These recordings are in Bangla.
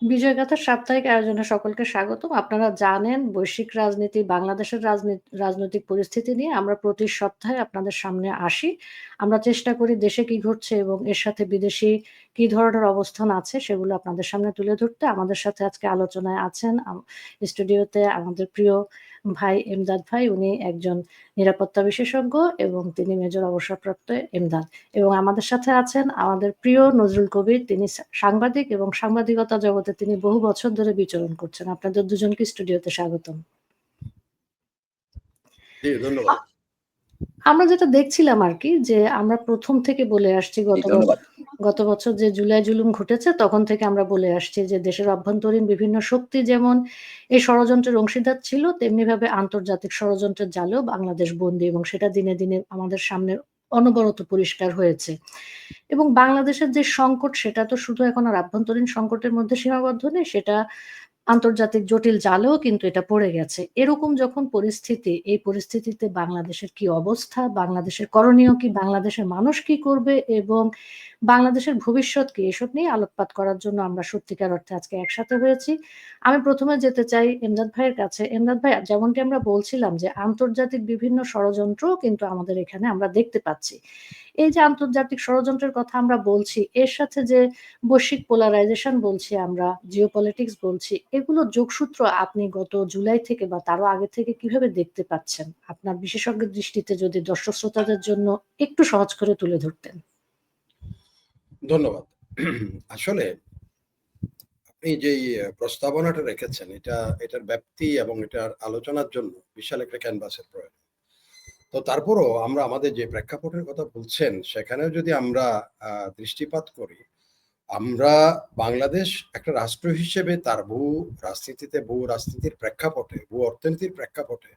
বিজয়গাথার সাপ্তাহিক আয়োজনে সকলকে স্বাগতম। আপনারা জানেন বৈশ্বিক রাজনীতি, বাংলাদেশের রাজনৈতিক পরিস্থিতি নিয়ে আমরা প্রতি সপ্তাহে আপনাদের সামনে আসি। আমরা চেষ্টা করি দেশে কি ঘটছে এবং এর সাথে বিদেশি কি ধরনের অবস্থান আছে সেগুলো আপনাদের সামনে তুলে ধরতে। আমাদের সাথে আজকে আলোচনায় আছেন স্টুডিওতে আমাদের প্রিয় ভাই এমদাদ ভাই। উনি একজন নিরাপত্তা বিশেষজ্ঞ এবং তিনি মেজর অবসরপ্রাপ্ত এমদাদ। এবং আমাদের সাথে আছেন আমাদের প্রিয় নজরুল কবির। তিনি সাংবাদিক এবং সাংবাদিকতা জগতে তিনি বহু বছর ধরে বিচরণ করছেন। আপনাদের দুজনকে স্টুডিওতে স্বাগতম। জি, ধন্যবাদ। আমরা যেটা দেখছিলাম আর কি, যে আমরা প্রথম থেকে বলে আসছি গত বছর যে জুলাই জুলুম ঘটেছে তখন থেকে আমরা বলে আসছি যে দেশের অভ্যন্তরীণ বিভিন্ন শক্তি যেমন এই ষড়যন্ত্রের অংশীদার ছিল, তেমনি ভাবে আন্তর্জাতিক ষড়যন্ত্রের জালেও বাংলাদেশ বন্দী, এবং সেটা দিনে দিনে আমাদের সামনে অনবরত পরিষ্কার হয়েছে। এবং বাংলাদেশের যে সংকট সেটা তো শুধু এখন আর আভ্যন্তরীণ সংকটের মধ্যে সীমাবদ্ধ নেই, সেটা আন্তর্জাতিক জটিল জালেও কিন্তু এটা পড়ে গেছে। এরকম যখন পরিস্থিতি, এই পরিস্থিতিতে বাংলাদেশের কি অবস্থা, বাংলাদেশের করণীয় কি, বাংলাদেশের মানুষ কি করবে এবং বাংলাদেশের ভবিষ্যৎ কি, এসব নিয়ে আলোকপাত করার জন্য আমরা সত্যিকার অর্থে আজকে একসাথে হয়েছি। আমি প্রথমে যেতে চাই এমদাদ ভাইয়ের কাছে। এমদাদ ভাই, যেমনটি আমরা বলছিলাম যে আন্তর্জাতিক বিভিন্ন ষড়যন্ত্র কিন্তু আমাদের এখানে আমরা দেখতে পাচ্ছি। এই যে আন্তর্জাতিক ষড়যন্ত্রের কথা আমরা বলছি, এর সাথে যে বৈশ্বিক পোলারাইজেশন বলছি, আমরা জিওপলিটিক্স বলছি, এগুলো যোগসূত্র আপনি গত জুলাই থেকে বা তারও আগে থেকে কিভাবে দেখতে পাচ্ছেন? আপনার বিশেষজ্ঞের দৃষ্টিতে যদি দর্শক শ্রোতাদের জন্য একটু সহজ করে তুলে ধরতেন। ধন্যবাদ। আসলে আপনি যেই প্রস্তাবনাটা রেখেছেন এটার ব্যাপ্তি এবং এটার আলোচনার জন্য বিশাল একটা ক্যানভাসের প্রয়োজন। তো তারপরও আমরা আমাদের যে প্রেক্ষাপটের কথা বলছেন সেখানেও যদি আমরা দৃষ্টিপাত করি, আমরা বাংলাদেশ একটা রাষ্ট্র হিসেবে তার ভূ রাজনীতির প্রেক্ষাপটে, ভূ অর্থনীতির প্রেক্ষাপটে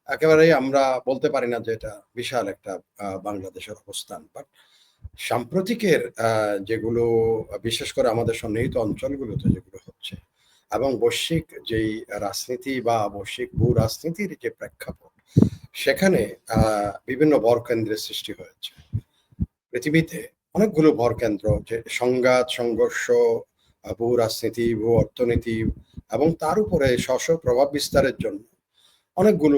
একেবারেই আমরা বলতে পারি না যে এটা বিশাল একটা বাংলাদেশের অবস্থান। বাট সাম্প্রতিকের যেগুলো বিশেষ করে আমাদের সন্নিহিত অঞ্চলগুলোতে যেগুলো হচ্ছে এবং বৈশ্বিক যেই রাজনীতি বা বৈশ্বিক ভূ রাজনীতির যে প্রেক্ষাপট, সেখানে বিভিন্ন ভরকেন্দ্রের সৃষ্টি হয়েছে। পৃথিবীতে অনেকগুলো ভরকেন্দ্র, যে সংঘাত, সংঘর্ষ, ভূ রাজনীতি, ভূ অর্থনীতি এবং তার উপরে স্ব প্রভাব বিস্তারের জন্য অনেকগুলো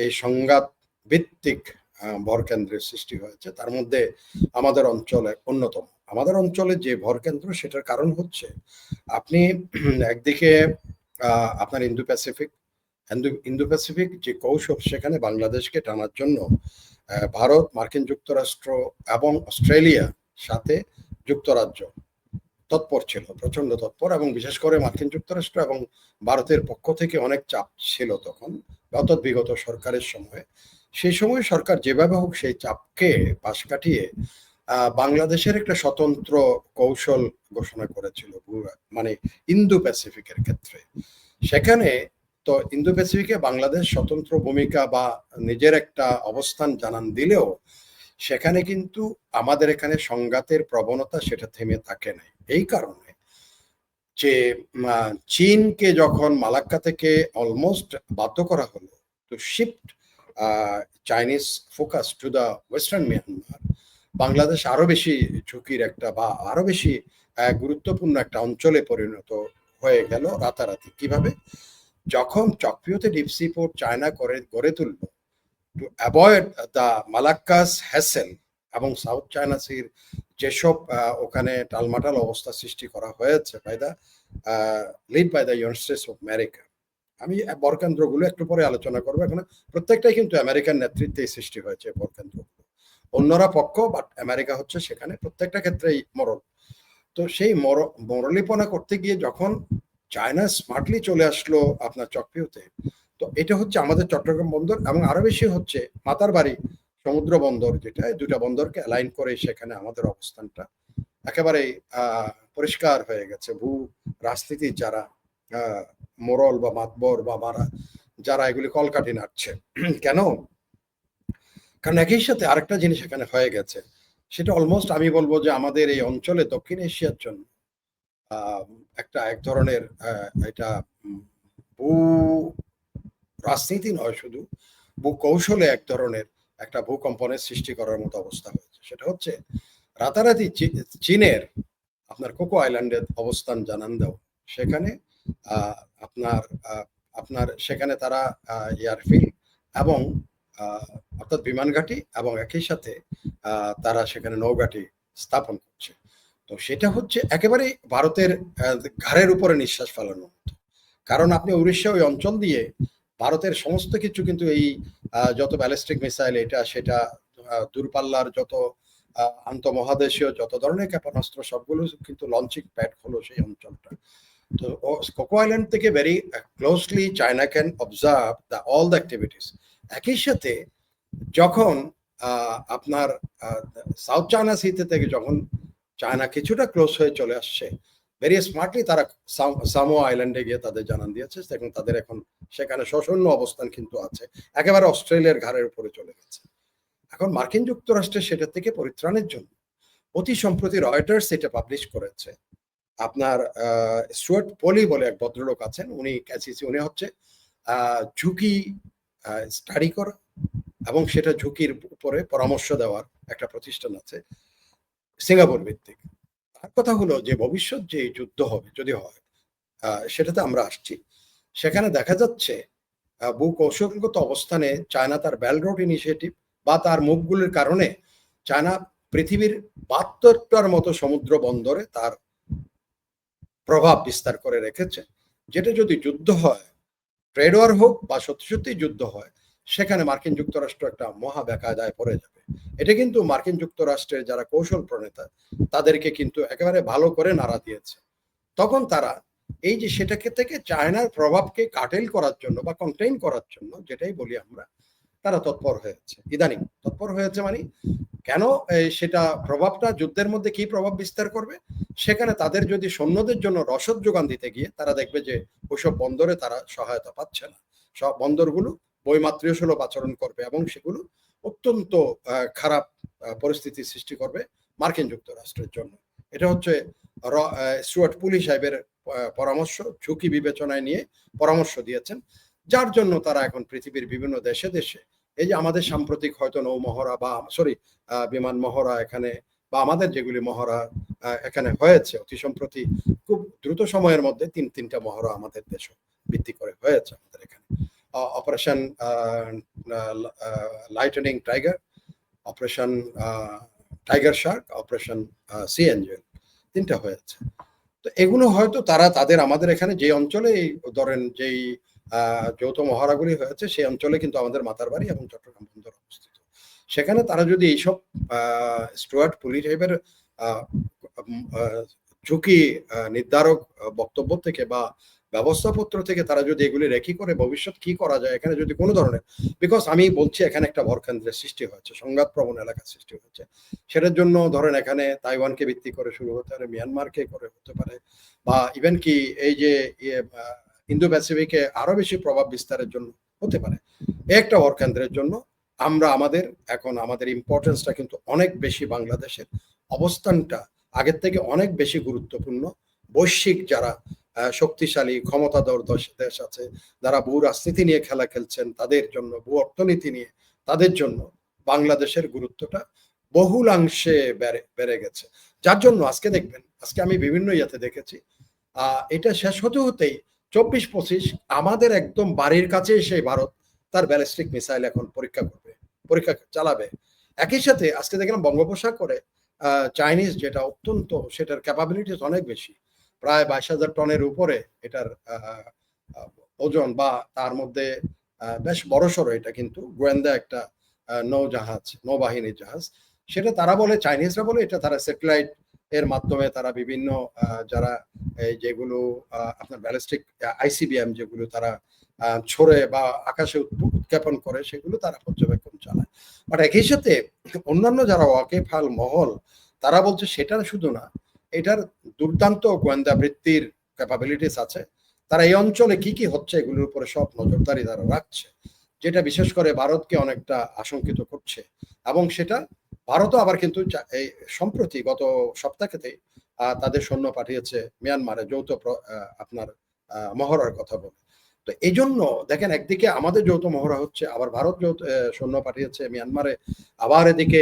এই সংঘাত ভিত্তিক ভরকেন্দ্রের সৃষ্টি হয়েছে। তার মধ্যে আমাদের অঞ্চলে অন্যতম। আমাদের অঞ্চলে যে ভরকেন্দ্র, সেটার কারণ হচ্ছে আপনি একদিকে আপনার ইন্দো প্যাসিফিক যে কৌশল, সেখানে বাংলাদেশকে টানার জন্য ভারত, মার্কিন যুক্তরাষ্ট্র এবং অস্ট্রেলিয়া সাথে যুক্তরাজ্য তৎপর ছিল, প্রচন্ড তৎপর, এবং বিশেষ করে মার্কিন যুক্তরাষ্ট্র এবং ভারতের পক্ষ থেকে অনেক চাপ ছিল তখন বিগত সরকারের সময়। সেই সময় সরকার যেভাবে হোক সেই চাপকে পাশ কাটিয়ে বাংলাদেশের একটা স্বতন্ত্র কৌশল ঘোষণা করেছিল, মানে ইন্দো প্যাসিফিকের ক্ষেত্রে। সেখানে তো ইন্দো প্যাসিফিকে বাংলাদেশ স্বতন্ত্র ভূমিকা বা নিজের একটা অবস্থান জানান দিলেও সেখানে কিন্তু আমাদের এখানে সংঘাতের প্রবণতা সেটা থেমে থাকে নাই। এই কারণে যে চীনকে যখন মালাক্কা থেকে অলমোস্ট বাধ্য করা হলো to shift Chinese focus to the western Myanmar, Bangladesh আরো বেশি ঝুঁকির একটা বা আরো বেশি গুরুত্বপূর্ণ একটা অঞ্চলে পরিণত হয়ে গেল রাতারাতি। কিভাবে? যখন চকরিয়তে ডিপ সি পোর্ট চায়না গড়ে তুলল to avoid the Malacca's hassle, এবং সাউথ চায়না সির যেসব ওখানে টালমাটাল অবস্থা সৃষ্টি করা হয়েছে lead by the United States of America. আমি বরকেন্দ্রগুলো একটু পরে আলোচনা করবো। এখন প্রত্যেকটাই কিন্তু আমেরিকান নেতৃত্বে সৃষ্টি হয়েছে বরকেন্দ্রগুলো, অন্যরা পক্ষ, বাট আমেরিকা হচ্ছে সেখানে প্রত্যেকটা ক্ষেত্রেই মরল। তো সেই মরলিপনা করতে গিয়ে যখন চায়না স্মার্টলি চলে আসলো আপনার চকরিয়তে, তো এটা হচ্ছে আমাদের চট্টগ্রাম বন্দর এবং আরো বেশি হচ্ছে মাতারবাড়ি সমুদ্র বন্দর, যেটা দুটা বন্দরকে অ্যালাইন করে সেখানে আমাদের অবস্থানটা একেবারে পরিষ্কার হয়ে গেছে। ভূ রাজনীতির যারা মোরল বা মাতবর বা যারা এগুলি কলকাঠি নাড়ছে কেন? কারণ একই সাথে আরেকটা জিনিস এখানে হয়ে গেছে, সেটা অলমোস্ট আমি বলবো যে আমাদের এই অঞ্চলে দক্ষিণ এশিয়ার জন্য এক ধরনের এটা ভূ রাজনীতি নয়, শুধু ভূ কৌশলে এক ধরনের একটা ভূকম্পনের সৃষ্টি করার মতো অবস্থা হয়েছে। সেটা হচ্ছে রাতারাতি চীনের আপনার কোকো আইল্যান্ডের অবস্থান জানান দাও, সেখানে আপনার আপনার সেখানে তারা এয়ারফিল্ড এবং অর্থাৎ বিমান ঘাঁটি এবং একই সাথে তারা সেখানে নৌঘাঁটি স্থাপন করছে। তো সেটা হচ্ছে একেবারে ভারতের ঘাড়ের উপরে নিঃশ্বাস ফেলানো মতো। কারণ আপনি উড়িষ্যা ওই অঞ্চল দিয়ে ভারতের সমস্ত কিছু কিন্তু এই যত ব্যালিস্টিক মিসাইল এটা সেটা দূরপাল্লার যত আন্তঃমহাদেশীয় যত ধরনের ক্ষেপণাস্ত্র সবগুলো কিন্তু লঞ্চিং প্যাড হলো সেই অঞ্চলটা। তো কোকো আইল্যান্ড থেকে very closely China can observe all the activities. একই সাথে যখন আপনার সাউথ চায়না সিতে থেকে যখন চায়না কিছুটা ক্লোজ হয়ে চলে আসছে, ভেরি স্মার্টলি তারা সামোয়া আইল্যান্ডে গিয়ে তাদের জানান দিয়েছে এবং তাদের এখন সেখানে সশন্য অবস্থান কিন্তু আছে, একেবারে অস্ট্রেলিয়ার ঘাড়ের উপরে চলে গেছে। এখন মার্কিন যুক্তরাষ্ট্রের সেটা থেকে পরিত্রাণের জন্য অতি সম্প্রতি রয়টার্স এটা পাবলিশ করেছে। আপনার স্টুয়ার্ট পলি বলে এক ভদ্রলোক আছেন, উনি উনি হচ্ছে ঝুঁকি স্টাডি করা এবং সেটা ঝুঁকির উপরে পরামর্শ দেওয়ার একটা প্রতিষ্ঠান আছে সিঙ্গাপুর ভিত্তিক। তার কথা হলো যে ভবিষ্যৎ যে যুদ্ধ হবে যদি হয়, সেটাতে আমরা আসছি, সেখানে দেখা যাচ্ছে ভূ কৌশলগত অবস্থানে চায়না তার বেল্ট রোড ইনিশিয়েটিভ বা তার মুখগুলির কারণে চায়না পৃথিবীর ৭২টার মতো সমুদ্র বন্দরে তার প্রভাব বিস্তার করে রেখেছে। যেটা যদি যুদ্ধ হয়, ট্রেড ওয়ার হোক বা সত্যি সত্যি যুদ্ধ হয়, সেখানে মার্কিন যুক্তরাষ্ট্র একটা মহা বেকায়দায় পড়ে যাবে। এটা কিন্তু মার্কিন যুক্তরাষ্ট্রের যারা কৌশল প্রণেতা তাদেরকে কিন্তু একেবারে ভালো করে নাড়া দিয়েছে। তখন তারা এই যে সেটাকে থেকে চায়নার প্রভাবকে কাটেল করার জন্য বা কন্টেইন করার জন্য, যেটাই বলি আমরা, তারা তৎপর হয়েছে। ইদানিং তৎপর হয়েছে মানে কেন, সেটা প্রভাবটা যুদ্ধের মধ্যে কি প্রভাব বিস্তার করবে, সেখানে তাদের যদি সৈন্যদের জন্য রসদ যোগান দিতে গিয়ে তারা দেখবে যে ওইসব বন্দরে তারা সহায়তা পাচ্ছে না, সব বন্দরগুলো বৈমাত্রীয় সুলভ আচরণ করবে এবং সেগুলো অত্যন্ত খারাপ পরিস্থিতি সৃষ্টি করবে মার্কিন যুক্তরাষ্ট্রের জন্য। এটা হচ্ছে স্টুয়ার্ট পুলি সাহেবের পরামর্শ, ঝুঁকি বিবেচনায় নিয়ে পরামর্শ দিয়েছেন, যার জন্য তারা এখন পৃথিবীর বিভিন্ন দেশে দেশে এই যে আমাদের সাম্প্রতিক হয়তো নৌ মহড়া বা বিমান মহড়া এখানে বা আমাদের যেগুলি মহড়া এখানে হয়েছে অতি সম্প্রতি খুব দ্রুত সময়ের মধ্যে তিনটা মহড়া আমাদের দেশ ভিত্তি করে হয়েছে আমাদের এখানে। Operation lightning tiger, operation tiger shark, operation sea angel, তিনটা হয়েছে। তো এগুলো হয়তো তারা তাদের আমাদের এখানে যে অঞ্চলে ধরেন যেই যৌথ মহড়াগুলি হয়েছে সেই অঞ্চলে কিন্তু আমাদের মাতারবাড়ি এবং চট্টগ্রাম বন্দর অবস্থিত। সেখানে তারা যদি এইসব স্টুয়ার্ট পুলি টাইপের ঝুঁকি নির্ধারক বক্তব্য থেকে বা ব্যবস্থাপত্র থেকে তারা যদি এগুলি রেখি করে ভবিষ্যৎ কি করা যায় এখানে যদি কোনো ধরনের, বিকজ আমি বলছি এখানে একটা ভরকেন্দ্রের সৃষ্টি হয়েছে, সংঘাতপ্রবণ এলাকার সৃষ্টি হয়েছে, সেটার জন্য ধরেন এখানে তাইওয়ানকে ভিত্তি করে শুরু হতে পারে, মিয়ানমারকে করে হতে পারে, বা ইভেন কি এই যে ইন্দো প্যাসিফিকে আরো বেশি প্রভাব বিস্তারের জন্য হতে পারে। একটা ভরকেন্দ্রের জন্য আমরা আমাদের ইম্পর্টেন্সটা কিন্তু অনেক বেশি, বাংলাদেশের অবস্থানটা আগের থেকে অনেক বেশি গুরুত্বপূর্ণ। বৈশ্বিক যারা শক্তিশালী ক্ষমতাধর দেশ আছে, যারা ভূ রাজনীতি নিয়ে খেলা খেলছেন তাদের জন্য, ভূ অর্থনীতি নিয়ে তাদের জন্য বাংলাদেশের গুরুত্বটা বহুলাংশে বেড়ে গেছে। যার জন্য আজকে দেখবেন, আজকে আমি বিভিন্ন ইয়াতে দেখেছি এটা শেষ হতে হতেই ২৪-২৫ আমাদের একদম বাড়ির কাছে এসে ভারত তার ব্যালিস্টিক মিসাইল এখন পরীক্ষা চালাবে। একই সাথে আজকে দেখলাম বঙ্গোপসাগরে চাইনিজ যেটা অত্যন্ত, সেটার ক্যাপাবিলিটিস অনেক বেশি, প্রায় ২২,০০০ টনের উপরে এটার ওজন, বা তার মধ্যে বেশ বড়সড়, এটা কিন্তু গোয়েন্দা একটা নৌবাহিনীর জাহাজ। সেটা তারা বলে, চাইনিজরা বলে এটা তারা স্যাটেলাইট এর মাধ্যমে তারা বিভিন্ন যারা যেগুলো আপনার ব্যালিস্টিক আইসিবিএম যেগুলো তারা ছড়ে বা আকাশে উৎক্ষেপণ করে সেগুলো তারা পর্যবেক্ষণ চালায়। বাট একই সাথে অন্যান্য যারা ওয়াকিবহাল মহল তারা বলছে সেটা শুধু না, এটার দুর্দান্ত গোয়েন্দা বৃত্তির ক্যাপাবিলিটিস আছে। তারা এই অঞ্চলে কি কি হচ্ছে এগুলোর উপরে সব নজরদারি তারা রাখছে, যেটা বিশেষ করে ভারতকে অনেকটা আশঙ্কিত করছে। এবং সেটা ভারতও আবার কিন্তু এই সম্প্রতি গত সপ্তাহেতে তাদের সৈন্য পাঠিয়েছে মিয়ানমারে যৌথ আপনার মহড়ার কথা বলে। তো এই জন্য দেখেন একদিকে আমাদের যৌথ মহড়া হচ্ছে, আবার ভারত যৌথ সৈন্য পাঠিয়েছে মিয়ানমারে, আবার এদিকে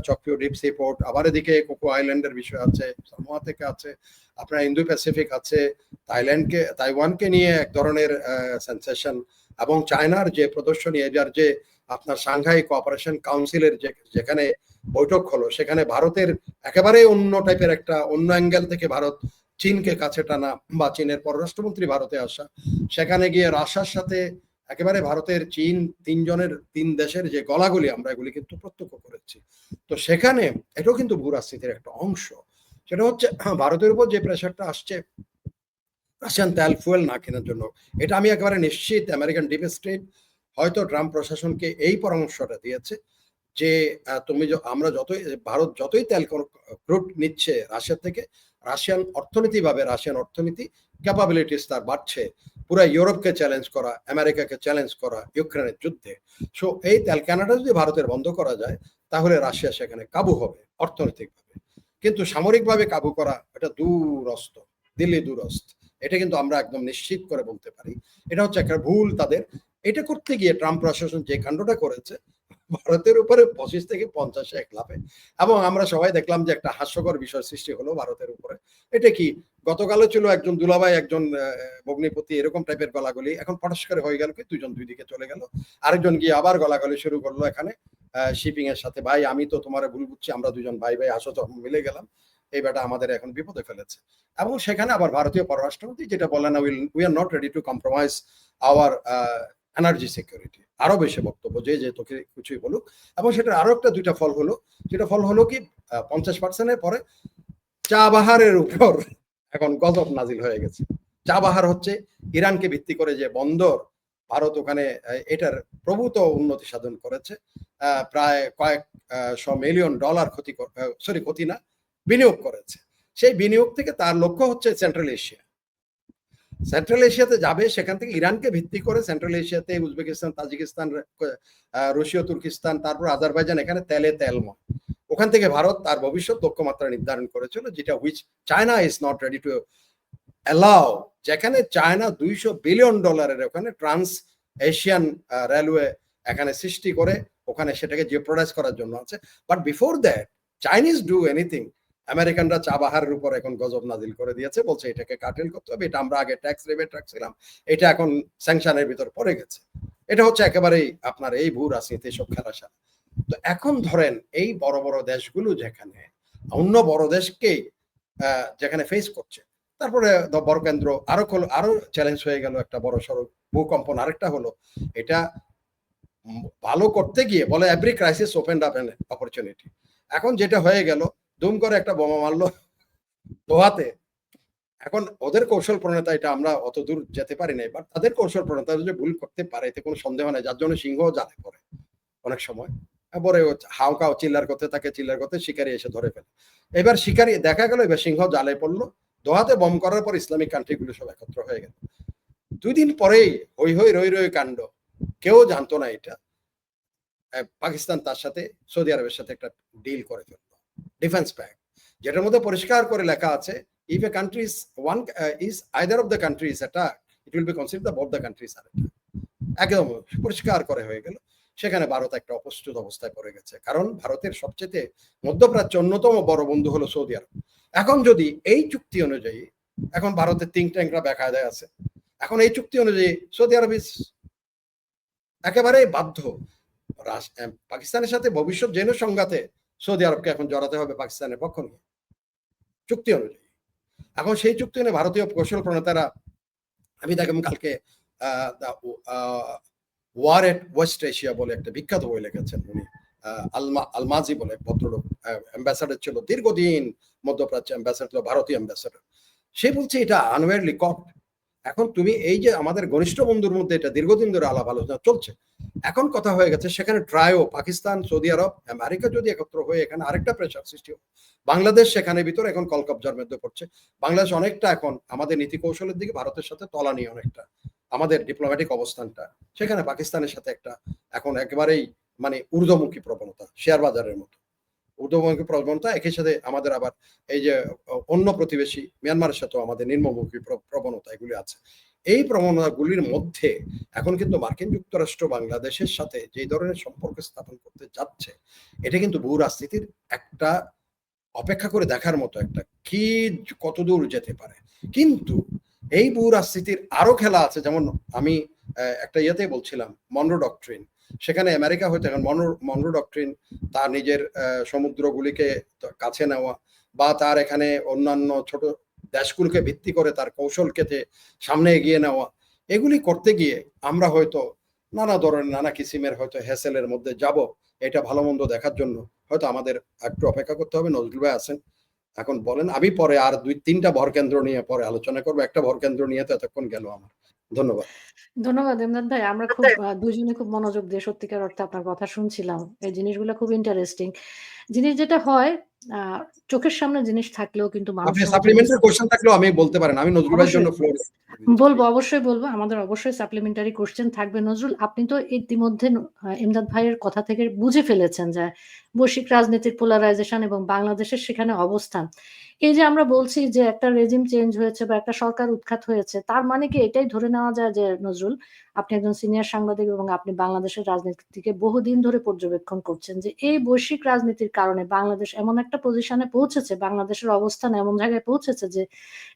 চকপিও ডিপ সি পোর্ট, আবার এদিকে কোকো আইল্যান্ডের বিষয় আছে, সামোয়া থেকে আছে, আপনার ইন্দো প্যাসিফিক আছে, তাইওয়ানকে নিয়ে এক ধরনের সেন্সেশন, এবং চায়নার যে প্রদর্শনী, এটার যে আপনার সাংঘাই কোঅপারেশন কাউন্সিলের যেখানে বৈঠক হলো, সেখানে ভারতের একেবারে অন্য টাইপের একটা অন্য অ্যাঙ্গেল থেকে ভারত চীনকে কাছে টানা, বা চীনের পররাষ্ট্রমন্ত্রী ভারতে আসা, সেখানে গিয়ে রাশিয়ার সাথে একেবারে ভারতের চীন তিন দেশের যে গলাগলি, আমরা এগুলি কিন্তু প্রত্যক্ষ করেছি। তো সেখানে এটাও কিন্তু ভূ রাজনীতির একটা অংশ। সেটা হচ্ছে ভারতের উপর যে প্রেশারটা আসছে রাশিয়ান তেল ফুয়েল না কেনার জন্য, এটা আমি একেবারে নিশ্চিত আমেরিকান ডিপ স্টেট হয়তো ট্রাম্প প্রশাসনকে এই পরামর্শটা দিয়েছে যে ভারত যতই তেল ক্রুড নিচ্ছে রাশিয়া থেকে, রাশিয়ান অর্থনীতি ক্যাপাবিলিটিস তার বাড়ছে, পুরো ইউরোপকে চ্যালেঞ্জ করা, আমেরিকাকে চ্যালেঞ্জ করা ইউক্রেনের যুদ্ধে। সো এই তেল কেনাটা যদি ভারতের বন্ধ করা যায়, তাহলে রাশিয়া সেখানে কাবু হবে অর্থনৈতিকভাবে। কিন্তু সামরিকভাবে কাবু করা এটা দূরস্থ, দিল্লি দূরস্থ, এটা কিন্তু আমরা একদম নিশ্চিত করে বলতে পারি। এটা হচ্ছে একটা ভুল তাদের। এটা করতে গিয়ে ট্রাম্প প্রশাসন যে কাণ্ডটা করেছে, ভারতের উপরে 25 থেকে 50 এক লাফে, এবং আমরা সবাই দেখলাম যে একটা হাস্যকর বিষয় সৃষ্টি হলো ভারতের উপরে। এটা কি, গতকালও ছিল একজন দুলাভাই একজন ভগ্নিপতি, এরকম টাইপের গলাগলি, এখন পরস্কার হয়ে গেল কি দুজন দুই দিকে চলে গেল, আরেকজন গিয়ে আবার গলাগলি শুরু করলো এখানে শিপিং এর সাথে, ভাই আমি তো তোমার ভুল বুঝছি, আমরা দুজন ভাই ভাই আসো তো মিলে গেলাম, এই ব্যাটা আমাদের এখন বিপদে ফেলেছে। এবং সেখানে আবার ভারতীয় পররাষ্ট্রমন্ত্রী যেটা বলেন, we are not ready to compromise our energy security, আরো বেশি বক্তব্য যে তোকে কিছুই বলুক। এবং সেটার আরো একটা দুইটা ফল হলো, যেটা ফল হলো কি 50% পরে চা বাহারের উপর এখন গজব নাজিল হয়ে গেছে। চা বাহার হচ্ছে ইরানকে ভিত্তি করে যে বন্দর, ভারত ওখানে এটার প্রভূত উন্নতি সাধন করেছে, প্রায় $কয়েকশো মিলিয়ন ক্ষতি না, বিনিয়োগ করেছে। সেই বিনিয়োগ থেকে তার লক্ষ্য হচ্ছে সেন্ট্রাল এশিয়াতে যাবে, সেখান থেকে ইরানকে ভিত্তি করে সেন্ট্রাল এশিয়াতে উজবেকিস্তান, তাজিকিস্তান, রুশিয়া, তুর্কিস্তান, তারপর আজারবাইজান, এখানে তেলময়। ওখান থেকে ভারত তার ভবিষ্যৎ লক্ষ্যমাত্রা নির্ধারণ করেছিল, যেটা which China is not ready to allow. যেখানে চায়না $200 বিলিয়ন ওখানে ট্রান্স এশিয়ান রেলওয়ে এখানে সৃষ্টি করে, ওখানে সেটাকে জিওপ্রোডাইজ করার জন্য আছে। But before that Chinese do anything, আমেরিকানরা চা বাহারের উপর এখন গজব নাজিল করে দিয়েছে, বলছে এটাকে কাটেল করতে হবে, এটা আমরা আগে ট্যাক্স রেবেট রাখছিলাম, এটা এখন স্যাংশনের ভিতর পড়ে গেছে। এটা হচ্ছে একেবারেই আপনার এই ভূ রাজনীতি সব খেলাসা। তো এখন ধরেন এই বড় বড় দেশগুলো যেখানে অন্য বড় দেশকেই যেখানে ফেস করছে, তারপরে বড় কেন্দ্র আরো চ্যালেঞ্জ হয়ে গেল, একটা বড় সড়ক ভূকম্পন। আরেকটা হলো, এটা ভালো করতে গিয়ে বলে every crisis opened up an opportunity. এখন যেটা হয়ে গেল, দুম করে একটা বোমা মারলো দোহাতে। এখন ওদের কৌশল প্রণেতা, এটা আমরা অত দূর যেতে পারি নাই, বাট তাদের কৌশল প্রণেতা যে ভুল করতে পারে এতে কোনো সন্দেহ নাই, যার জন্য সিংহ জালে পড়ে অনেক সময়, পরে হাউকাও চিল্লার করতে শিকারি এসে ধরে ফেলে। এবার শিকারি দেখা গেল, এবার সিংহ জালে পড়লো, দোহাতে বম করার পর ইসলামিক কান্ট্রিগুলো সব একত্র হয়ে গেল। 2 দিন পরেই হই রই কাণ্ড, কেউ জানতো না এটা। পাকিস্তান তার সাথে সৌদি আরবের সাথে একটা ডিল করে ফেললো, ডিফেন্স প্যাক্ট, যেটার মধ্যে পরিষ্কার করে লেখা আছে, if a country is either of the countries attacked, it will be considered that both the countries are attacked. একদম পরিষ্কার করে হয়ে গেল। সেখানে ভারত একটা অপ্রস্তুত অবস্থায় পড়ে গেছে, কারণ ভারতের সবচেয়ে মধ্যপ্রাচ্য অন্যতম বড় বন্ধু হলো সৌদি আরব। এখন যদি এই চুক্তি অনুযায়ী, এখন ভারতের থিঙ্ক ট্যাঙ্করা বেকায়দায় আছে, এখন এই চুক্তি অনুযায়ী সৌদি আরব একেবারে বাধ্য পাকিস্তানের সাথে ভবিষ্যৎ যেন সংঘাতে সৌদি আরবকে এখন জড়াতে হবে পাকিস্তানের পক্ষ নিয়ে চুক্তি অনুযায়ী। এখন সেই চুক্তি নিয়ে ভারতীয় কৌশল প্রণেতারা, আমি দেখলাম কালকে ওয়ার এট ওয়েস্ট এশিয়া বলে একটা বিখ্যাত বই লিখেছেন উনি, আলমাজি বলে ভদ্রলোক, অ্যাম্বাসাডার ছিল দীর্ঘদিন, মধ্যপ্রাচ্য অ্যাম্বাসাডার ছিল, ভারতীয় অ্যাম্বাসাডার। সে বলছে এটা আনওয়ারলি কপড। এখন তুমি এই যে আমাদের ঘনিষ্ঠ বন্ধুর মধ্যে এটা দীর্ঘদিন ধরে আলাপ আলোচনা চলছে, এখন কথা হয়ে গেছে সেখানে ট্রায়ও পাকিস্তান, সৌদি আরব, আমেরিকা যদি একত্র হয়ে এখানে আরেকটা প্রেশার সৃষ্টি হয়, বাংলাদেশ সেখানে ভিতরে এখন কলকবজার মধ্যে পড়ছে। বাংলাদেশ অনেকটা এখন আমাদের নীতি কৌশলের দিকে ভারতের সাথে তলানি, অনেকটা আমাদের ডিপ্লোম্যাটিক অবস্থানটা সেখানে পাকিস্তানের সাথে একটা এখন একেবারেই মানে ঊর্ধ্বমুখী প্রবণতা, শেয়ার বাজারের মতো ঊর্ধ্বমুখী প্রবণতা। একই সাথে আমাদের আবার এই যে অন্য প্রতিবেশী মিয়ানমারের সাথেও আমাদের নিম্নমুখী প্রবণতা এগুলি আছে। এই প্রবণতাগুলির মধ্যে এখন কিন্তু মার্কিন যুক্তরাষ্ট্র বাংলাদেশের সাথে যে ধরনের সম্পর্ক স্থাপন করতে যাচ্ছে, এটা কিন্তু ভূ রাজনীতির একটা অপেক্ষা করে দেখার মতো একটা কি কতদূর যেতে পারে। কিন্তু এই ভূ রাজনীতির আরো খেলা আছে, যেমন আমি একটা ইয়েতে বলছিলাম মনরো ডক্ট্রিন, সেখানে আমেরিকা হয়তো এখন মনরো ডক্ট্রিন তার নিজের সমুদ্রগুলিকে কাছে নেওয়া বা তার এখানে অন্যান্য ছোট দেশগুলোকে ভিত্তি করে তার কৌশলকে সামনে এগিয়ে নেওয়া, এগুলি করতে গিয়ে আমরা হয়তো নানা ধরনের নানা কিসিমের হয়তো হ্যাসেলের মধ্যে যাব। এটা ভালো মন্দ দেখার জন্য হয়তো আমাদের একটু অপেক্ষা করতে হবে। নজরুল ভাই আছেন, এখন বলেন, আমি পরে আর 2-3টা ভরকেন্দ্র নিয়ে পরে আলোচনা করবো। একটা ভরকেন্দ্র নিয়ে তো এতক্ষণ গেল আমার। ধন্যবাদ। ধন্যবাদ ইমদাদ ভাই। আমরা খুব দুইজনে খুব মনোযোগ দিয়ে সত্যিকার অর্থে আপনার কথা শুনছিলাম। এই জিনিসগুলো খুব ইন্টারেস্টিং। জিনিস যেটা হয় আ চোখের সামনে জিনিস থাকলেও কিন্তু মানুষ আপনি সহজে সাপ্লিমেন্টারি কোয়েশ্চেন থাকলেও আমি বলতে পারেন। আমি নজরুল ভাইয়ের জন্য অবশ্যই ফ্লোর বলব, অবশ্যই বলব। আমাদের অবশ্যই সাপ্লিমেন্টারি কোয়েশ্চেন থাকবে। নজরুল, আপনি তো ইতিমধ্যে ইমদাদ ভাইয়ের কথা থেকে বুঝে ফেলেছেন যে বৈশ্বিক রাজনীতির পোলারাইজেশন এবং বাংলাদেশের সেখানে অবস্থান। এই যে আমরা বলছি যে একটা রেজিম চেঞ্জ হয়েছে বা একটা সরকার উৎখাত হয়েছে, তার মানে কি এটাই ধরে নেওয়া যায় যে নজরুল, আপনি একজন সিনিয়র সাংবাদিক এবং আপনি বাংলাদেশের রাজনীতিকে বহুদিন ধরে পর্যবেক্ষণ করছেন যে এই বৈশ্বিক রাজনীতির কারণে বাংলাদেশ এমন একটা পজিশনে পৌঁছেছে, বাংলাদেশের অবস্থান এমন জায়গায় পৌঁছেছে যে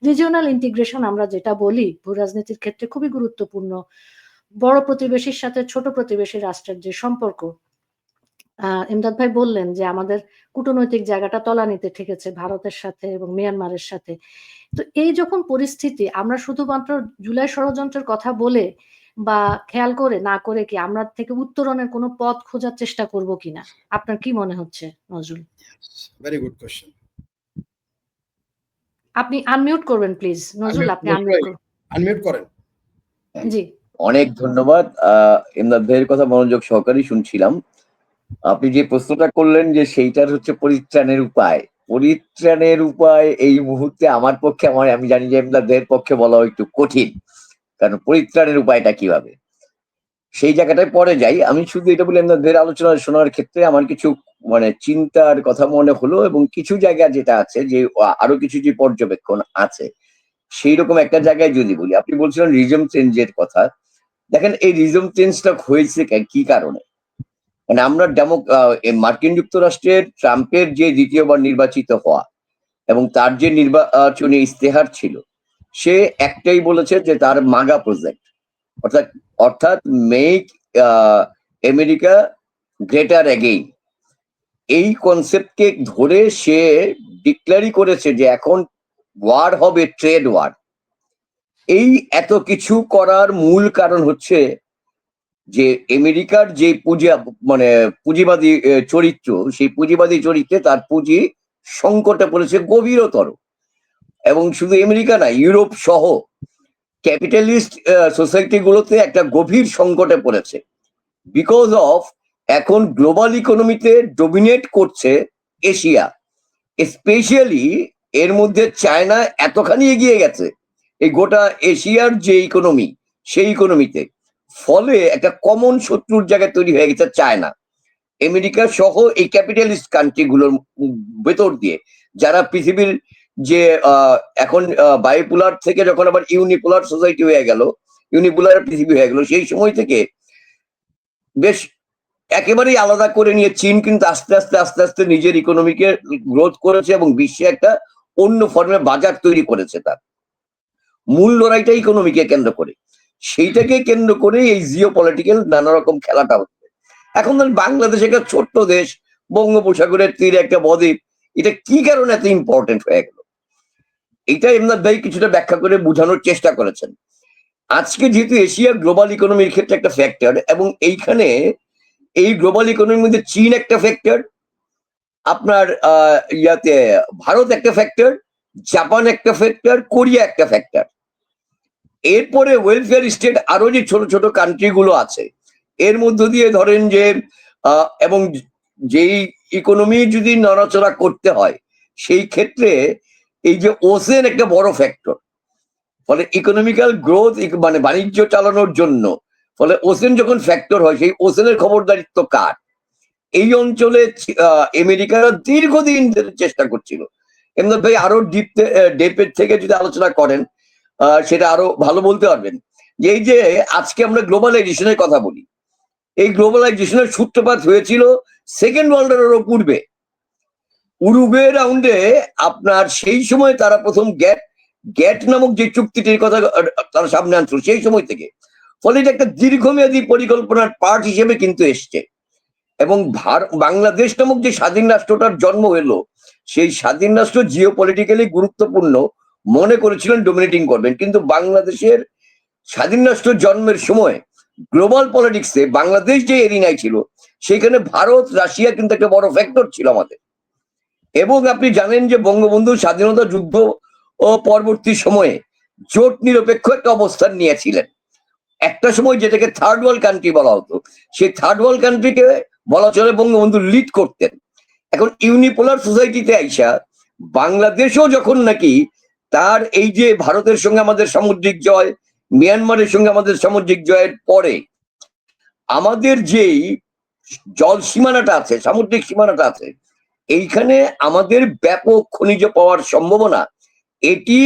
রিজিওনাল ইন্টিগ্রেশন আমরা যেটা বলি ভূ-রাজনীতির ক্ষেত্রে খুবই গুরুত্বপূর্ণ। বড় প্রতিবেশীর সাথে ছোট প্রতিবেশী রাষ্ট্রের যে সম্পর্ক, ইমদাদ ভাই বললেন যে আমাদের কূটনৈতিক জায়গাটা তলানিতে ঠেকেছে ভারতের সাথে এবং মিয়ানমারের সাথে। তো এই যখন পরিস্থিতি, আমরা শুধুমাত্র জুলাই ষড়যন্ত্রের কথা বলে বা খেয়াল করে না করে কি আমরা থেকে উত্তরণের কোনো পথ খোঁজার চেষ্টা করব কিনা? আপনার কি মনে হচ্ছে নজরুল? Very good question. আপনি আনমিউট করবেন প্লিজ। নজরুল, আপনি আনমিউট করুন। আনমিউট করেন। জি। অনেক ধন্যবাদ। ইমদাদ ভাইয়ের কথা মনোযোগ সহকারেই শুনছিলাম। আপনি যে প্রশ্নটা করলেন যে সেইটার হচ্ছে পরিত্রাণের উপায়। পরিত্রাণের উপায় এই মুহূর্তে আমার পক্ষে, আমি জানি যে ইমদাদ ভাইয়ের পক্ষে বলা একটু কঠিন। কারণ পরিত্রাণের উপায়টা কিভাবে? সেই জায়গাটায় পরে যাই। আমি শুধু এটা বলি, ইমদাদ ভাইয়ের আলোচনা শোনার ক্ষেত্রে আমার কিছু চিন্তার কথা মনে হলো এবং কিছু জায়গা যেটা আছে যে আরো কিছু যে পর্যবেক্ষণ আছে, সেইরকম একটা জায়গায় যদি বলি, আপনি বলছিলেন রিজম চেঞ্জের কথা। দেখেন, এই রিজম চেঞ্জটা হয়েছে কি কারণে? মানে আমরা মার্কিন যুক্তরাষ্ট্রের ট্রাম্পের যে দ্বিতীয়বার নির্বাচিত হওয়া এবং তার যে নির্বাচনী ইস্তেহার ছিল, সে একটাই বলেছে যে তার মাগা প্রজেক্ট, অর্থাৎ অর্থাৎ মেক আমেরিকা গ্রেটার এগেইন, এই কনসেপ্টকে ধরে সে ডিক্লারই করেছে যে এখন ওয়ার হবে, ট্রেড ওয়ার। এই এত কিছু করার মূল কারণ হচ্ছে যে আমেরিকার যে পুঁজিবাদী চরিত্র, সেই পুঁজিবাদী চরিত্রে তার পুঁজি সংকটে পড়েছে গভীরতর। এবং শুধু আমেরিকা না, ইউরোপ সহ ক্যাপিটালিস্ট সোসাইটি গুলোতে একটা গভীর সংকটে পড়েছে। বিকজ অফ এখন গ্লোবাল ইকোনমিতে ডমিনেট করছে এশিয়া, স্পেশালি এর মধ্যে চায়না এতখানি এগিয়ে গেছে এই গোটা এশিয়ার যে ইকোনমি, সেই ইকোনমিতে। ফলে একটা কমন শত্রুর জায়গায় তৈরি হয়ে গেছে চায়না, আমেরিকা সহ এই ক্যাপিটালিস্ট কান্ট্রি গুলোর ভেতর দিয়ে, যারা পৃথিবীর যে এখন বাইপোলার থেকে যখন আবার ইউনিপোলার সোসাইটি হয়ে গেল, ইউনিপোলার পৃথিবী হয়ে গেল, সেই সময় থেকে বেশ একেবারেই আলাদা করে নিয়ে চীন কিন্তু আস্তে আস্তে আস্তে আস্তে নিজের ইকোনমিকে গ্রোথ করেছে এবং বিশ্বে একটা অন্য ফর্মে বাজার তৈরি করেছে। তার মূল লড়াইটা ইকোনমিকে কেন্দ্র করে, সেইটাকে কেন্দ্র করে এই জিও পলিটিক্যাল নানা রকম খেলাটা হচ্ছে। এখন বাংলাদেশ একটা ছোট্ট দেশ, বঙ্গোপসাগরের তীরে একটা বদ্বীপ, এটা কি কারণে এত ইম্পর্টেন্ট হয়ে গেল? এটা ইমদাদ ভাই কিছুটা ব্যাখ্যা করে বোঝানোর চেষ্টা করেছেন। আজকে যেহেতু এশিয়া গ্লোবাল ইকোনমির ক্ষেত্রে একটা ফ্যাক্টর, এবং এইখানে এই গ্লোবাল ইকোনমির মধ্যে চীন একটা ফ্যাক্টর, আপনার ইয়াতে ভারত একটা ফ্যাক্টর, জাপান একটা ফ্যাক্টর, কোরিয়া একটা ফ্যাক্টর। এরপরে ওয়েলফেয়ার স্টেট আরো যে ছোট ছোট কান্ট্রি গুলো আছে, এর মধ্য দিয়ে ধরেন যে এবং যেই ইকোনমি যদি নড়াচড়া করতে হয়, সেই ক্ষেত্রে এই যে ওসেন একটা বড় ফ্যাক্টর। ফলে ইকোনমিক্যাল গ্রোথ, মানে বাণিজ্য চালানোর জন্য, ফলে ওসেন যখন ফ্যাক্টর হয়, সেই ওসেনের খবরদারিত্ব কার? এই অঞ্চলে আমেরিকারা দীর্ঘদিন ধরে চেষ্টা করছিল। এমনি ভাই আরো ডেপের থেকে যদি আলোচনা করেন, সেটা আরো ভালো বলতে পারবেন, যে এই যে আজকে আমরা গ্লোবালাইজেশনের কথা বলি, এই গ্লোবালাইজেশনের সূত্রপাত হয়েছিল সেকেন্ড ওয়ার্ল্ড ওয়ারেরও পূর্বে। উরুগুয়ে রাউন্ডে আপনার সেই সময় তারা প্রথম গ্যাট নামক যে চুক্তিটির কথা তারা সামনে আনছিল সেই সময় থেকে। ফলে এটা একটা দীর্ঘমেয়াদী পরিকল্পনার পার্ট হিসেবে কিন্তু এসছে। এবং বাংলাদেশ নামক যে স্বাধীন রাষ্ট্রটার জন্ম হলো, সেই স্বাধীন রাষ্ট্র জিও পলিটিক্যালি গুরুত্বপূর্ণ মনে করেছিলেন ডোমিনেটিং করবেন, কিন্তু বাংলাদেশের স্বাধীন রাষ্ট্র জন্মের সময় গ্লোবাল পলিটিক্সে বাংলাদেশ যে এরিনায় ছিল, সেখানে ভারত রাশিয়া কিন্তু একটা বড় ফ্যাক্টর ছিল আমাদের। এবং আপনি জানেন যে বঙ্গবন্ধু স্বাধীনতা যুদ্ধ ও পরবর্তী সময়ে জোট নিরপেক্ষ একটা অবস্থান নিয়েছিলেন। একটা সময় যেটাকে থার্ড ওয়ার্ল্ড কান্ট্রি বলা হতো, সেই থার্ড ওয়ার্ল্ড কান্ট্রিকে বলা চলে বঙ্গবন্ধু লিড করতেন। এখন ইউনিপোলার সোসাইটিতে আইসা বাংলাদেশও যখন নাকি তার এই যে ভারতের সঙ্গে আমাদের সামুদ্রিক জয়, মিয়ানমারের সঙ্গে আমাদের সামুদ্রিক জয়ের পরে আমাদের যেই জল সীমানাটা আছে, সামুদ্রিক সীমানাটা আছে, এইখানে আমাদের ব্যাপক খনিজ পাওয়ার সম্ভাবনা, এটি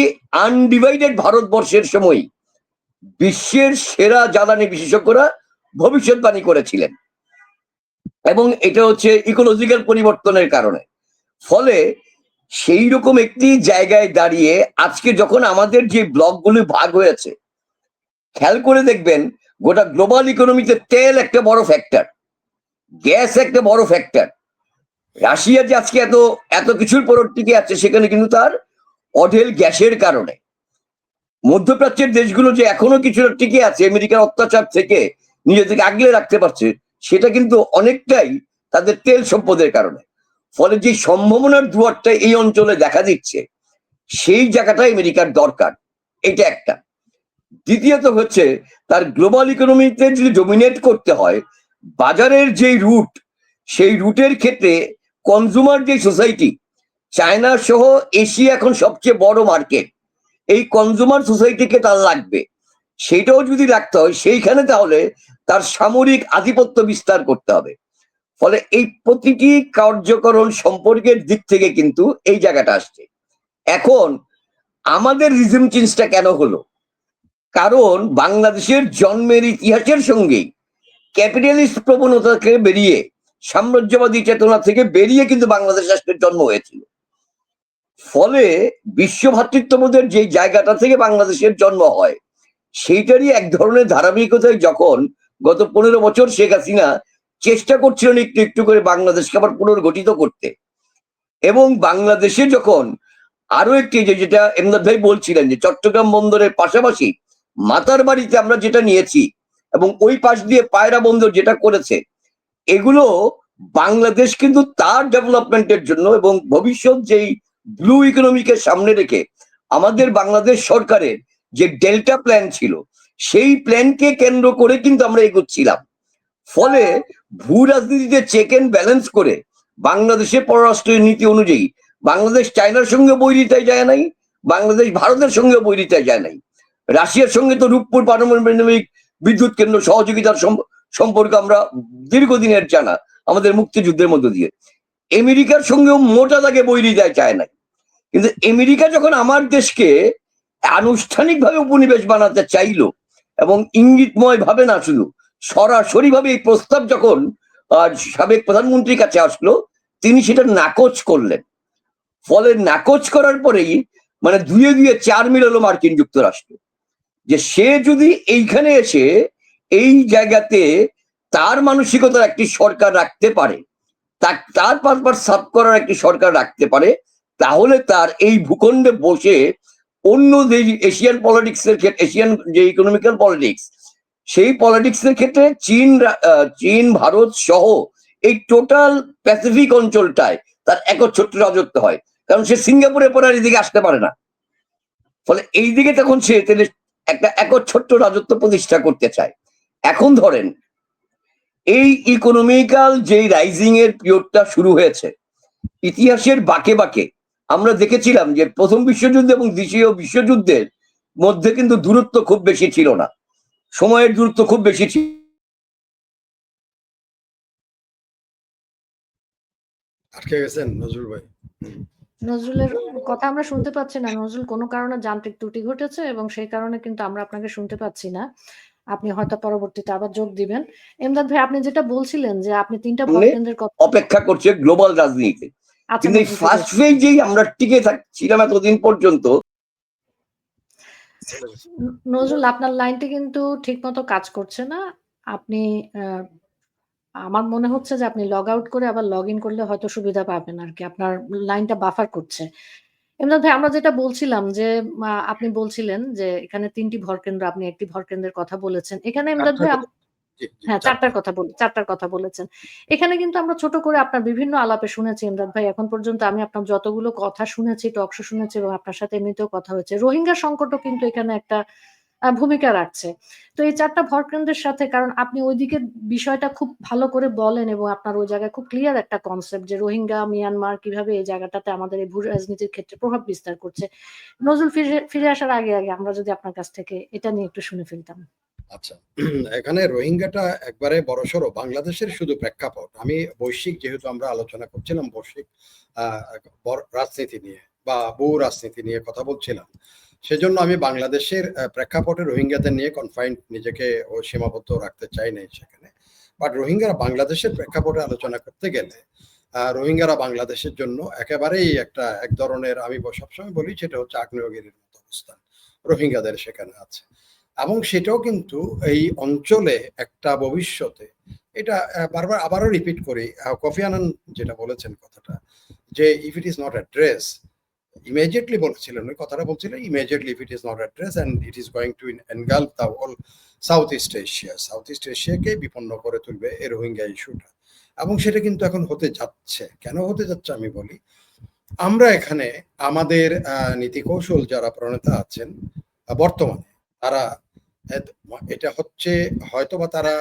আনডিভাইডেড ভারতবর্ষের সময় বিশ্বের সেরা জ্বালানি বিশেষজ্ঞরা ভবিষ্যৎবাণী করেছিলেন। এবং এটা হচ্ছে ইকোলজিক্যাল পরিবর্তনের কারণে। ফলে সেই রকম একটি জায়গায় দাঁড়িয়ে আজকে যখন আমাদের যে ব্লকগুলি ভাগ হয়েছে, খেয়াল করে দেখবেন গোটা গ্লোবাল ইকোনমিতে তেল একটা বড় ফ্যাক্টর, গ্যাস একটা বড় ফ্যাক্টর। রাশিয়া যে আজকে এত এত কিছুর পর টিকে আছে, সেখানে কিন্তু তার অঢেল গ্যাসের কারণে। মধ্যপ্রাচ্যের দেশগুলো যে এখনো কিছুটা টিকে আছে আমেরিকার অত্যাচার থেকে নিজেদেরকে আগলে রাখতে পারছে, সেটা কিন্তু অনেকটাই তাদের তেল সম্পদের কারণে। ফলে যে সম্ভাবনার দুয়ারটা এই অঞ্চলে দেখা দিচ্ছে, সেই জায়গাটা আমেরিকার দরকার, এটা একটা। দ্বিতীয়ত হচ্ছে তার গ্লোবাল ইকোনমিতে যদি ডমিনেট করতে হয়, বাজারের যে রুট, সেই রুটের ক্ষেত্রে কনজুমার যে সোসাইটি, চায়না সহ এশিয়া এখন সবচেয়ে বড় মার্কেট, এই কনজুমার সোসাইটিকে তার লাগবে। সেটাও যদি রাখতে হয় সেইখানে, তাহলে তার সামরিক আধিপত্য বিস্তার করতে হবে। ফলে এই প্রতিটি কার্যকরণ সম্পর্কের দিক থেকে কিন্তু এই জায়গাটা আসছে। এখন আমাদের রিজিম চেঞ্জটা কেন হলো? কারণ বাংলাদেশের জন্মের ইতিহাসের সঙ্গেই ক্যাপিটালিস্ট প্রবণতা থেকে বেরিয়ে, সাম্রাজ্যবাদী চেতনা থেকে বেরিয়ে কিন্তু বাংলাদেশ রাষ্ট্রের জন্ম হয়েছিল। ফলে বিশ্ব ভ্রাতৃত্ববোধের যে জায়গাটা থেকে বাংলাদেশের জন্ম হয়, সেইটারই এক ধরনের ধারাবাহিকতায় যখন গত 15 বছর শেখ হাসিনা চেষ্টা করছিলেন একটু একটু করে বাংলাদেশকে আবার পুনর্গঠিত করতে, এবং বাংলাদেশে যখন আরো একটি যেটা এমদাদ ভাই বলছিলেন যে চট্টগ্রাম বন্দরের পাশাপাশি মাতার বাড়িতে আমরা যেটা নিয়েছি, এবং ওই পাশ দিয়ে পায়রা বন্দর যেটা করেছে, এগুলো বাংলাদেশ কিন্তু তার ডেভেলপমেন্টের জন্য এবং ভবিষ্যৎ যেই ব্লু ইকোনমিকে সামনে রেখে আমাদের বাংলাদেশ সরকারের যে ডেল্টা প্ল্যান ছিল, সেই প্ল্যানকে কেন্দ্র করে কিন্তু আমরা এগোচ্ছিলাম। ফলে ভূ রাজনীতিতে চেক এন্ড ব্যালেন্স করে বাংলাদেশের পররাষ্ট্র নীতি অনুযায়ী বাংলাদেশ চায়নার সঙ্গে বৈরিতায় যায় নাই, বাংলাদেশ ভারতের সঙ্গে বৈরিতায় যায় নাই। রাশিয়ার সঙ্গে তো রূপপুর পারমাণবিক বিদ্যুৎ কেন্দ্র সহযোগিতার সম্পর্ক আমরা দীর্ঘদিনের জানা, আমাদের মুক্তিযুদ্ধের মধ্য দিয়ে। আমেরিকার সঙ্গেও মোটা দাগে বৈরিতায় চায় নাই। কিন্তু আমেরিকা যখন আমার দেশকে আনুষ্ঠানিকভাবে উপনিবেশ বানাতে চাইলো, এবং ইঙ্গিতময় ভাবে না, শুধু সরাসরি ভাবে এই প্রস্তাব যখন সাবেক প্রধানমন্ত্রীর কাছে আসলো, তিনি সেটা নাকচ করলেন। ফলে নাকচ করার পরেই মানে দুয়ে দুয়ে 4 মিলালো মার্কিন যুক্তরাষ্ট্র, যে সে যদি এইখানে এসে এই জায়গাতে তার মানসিকতার একটি সরকার রাখতে পারে, তার পারপাস সার্ভ করার একটি সরকার রাখতে পারে, তাহলে তার এই ভূখণ্ডে বসে অন্য যে এশিয়ান পলিটিক্স এর ক্ষেত্রে, এশিয়ান যে ইকোনমিক্যাল পলিটিক্স, সেই পলিটিক্স এর ক্ষেত্রে চীন ভারত সহ এই টোটাল প্যাসিফিক অঞ্চলটায় তার একচ্ছত্র রাজত্ব হয়। কারণ সে সিঙ্গাপুরের পরে আর এদিকে আসতে পারে না। ফলে এই দিকে তখন সে একটা একচ্ছত্র রাজত্ব প্রতিষ্ঠা করতে চায়। এখন ধরেন এই ইকোনমিক্যাল যে রাইজিং এর পিরিয়ডটা শুরু হয়েছে, ইতিহাসের বাঁকে বাঁকে আমরা দেখেছিলাম যে প্রথম বিশ্বযুদ্ধ এবং দ্বিতীয় বিশ্বযুদ্ধের মধ্যে কিন্তু দূরত্ব খুব বেশি ছিল না, সময়ের দূরত্ব খুব বেশি ছিল। আটকে গেছেন নজরুল ভাই? নজরুলের কথা আমরা শুনতে পাচ্ছি না। নজরুল কোনো কারণে যান্ত্রিক ত্রুটি ঘটেছে এবং সেই কারণে কিন্তু আমরা আপনাকে শুনতে পাচ্ছি না। আপনি হয়তো পরবর্তীতে আবার যোগ দিবেন। এমদাদ ভাই, আপনি যেটা বলছিলেন যে আপনি ৩ টা ভোট কেন্দ্রের কথা অপেক্ষা করছে গ্লোবাল রাজনীতি। আচ্ছা, কিন্তু এই ফার্স্ট ফেজেই আমরা টিকে থাকছিলাম এতদিন পর্যন্ত। নজরুল, আপনার লাইনটি কিন্তু ঠিকমতো কাজ করছে না। আপনি আমার মনে হচ্ছে যে আপনি লগ আউট করে আবার লগ ইন করলে হয়তো সুবিধা পাবেন আরকি। আপনার লাইনটা বাফার করছে। এমদাদ ভাই, আমরা যেটা বলছিলাম যে আপনি বলছিলেন যে এখানে ৩ টি ভোটকেন্দ্র, আপনি ১ টি ভোটকেন্দ্রের কথা বলেছেন। এখানে এমদাদ ভাই হ্যাঁ, ৪ টার কথা বলেছেন। এখানে কিন্তু আমরা ছোট করে আপনার বিভিন্ন আলাপে শুনেছি এমদাদ ভাই। এখন পর্যন্ত আমি আপনার যতগুলো কথা শুনেছি, টক শো শুনেছি এবং আপনার সাথে এমনিতেও কথা হয়েছে। রোহিঙ্গা সংকটও কিন্তু এখানে একটা ভূমিকা রাখছে। তো এই ৪ টা ভোটকেন্দ্রের সাথে, কারণ আপনি ওইদিকে বিষয়টা খুব ভালো করে বলেন এবং আপনার ওই জায়গায় খুব ক্লিয়ার একটা কনসেপ্ট যে রোহিঙ্গা, মিয়ানমার কিভাবে এই জায়গাটাতে আমাদের এই ভূ রাজনীতির ক্ষেত্রে প্রভাব বিস্তার করছে। নজরুল ফিরে আসার আগে আমরা যদি আপনার কাছ থেকে এটা নিয়ে একটু শুনে ফেলতাম। আচ্ছা, এখানে রোহিঙ্গাটা একবারে বড়সড় বাংলাদেশের শুধু প্রেক্ষাপট। আমি বৈশ্বিক, যেহেতু আমরা আলোচনা করছিলাম বৈশ্বিক রাজনীতি নিয়ে বা বহু রাজনীতি নিয়ে কথা বলছিলাম, সেজন্য আমি বাংলাদেশের প্রেক্ষাপটে রোহিঙ্গাদের নিয়ে কনফাইন্ড নিজেকে ও সীমাবদ্ধ রাখতে চাই নাই সেখানে। বাট রোহিঙ্গারা বাংলাদেশের প্রেক্ষাপটে আলোচনা করতে গেলে রোহিঙ্গারা বাংলাদেশের জন্য একেবারেই এক ধরনের, আমি সবসময় বলি সেটা হচ্ছে আগ্নেয়গিরির মতো অবস্থান রোহিঙ্গাদের সেখানে আছে। এবং সেটাও কিন্তু এই অঞ্চলে একটা ভবিষ্যতে, এটা বারবার আবারও রিপিট করি, কোফি আনান যেটা বলেছেন কথাটা, যে if it is not address, immediately বলছিলেন, ওই কথাটা বলছিলেন, immediately if it is not address and it is going to engulf the whole south east এশিয়াকে বিপন্ন করে তুলবে এই রোহিঙ্গা ইস্যুটা। এবং সেটা কিন্তু এখন হতে যাচ্ছে। কেন হতে যাচ্ছে আমি বলি, আমরা এখানে আমাদের নীতি কৌশল যারা প্রণেতা আছেন বর্তমানে, তারা এটা হচ্ছে হয়তোবা তারা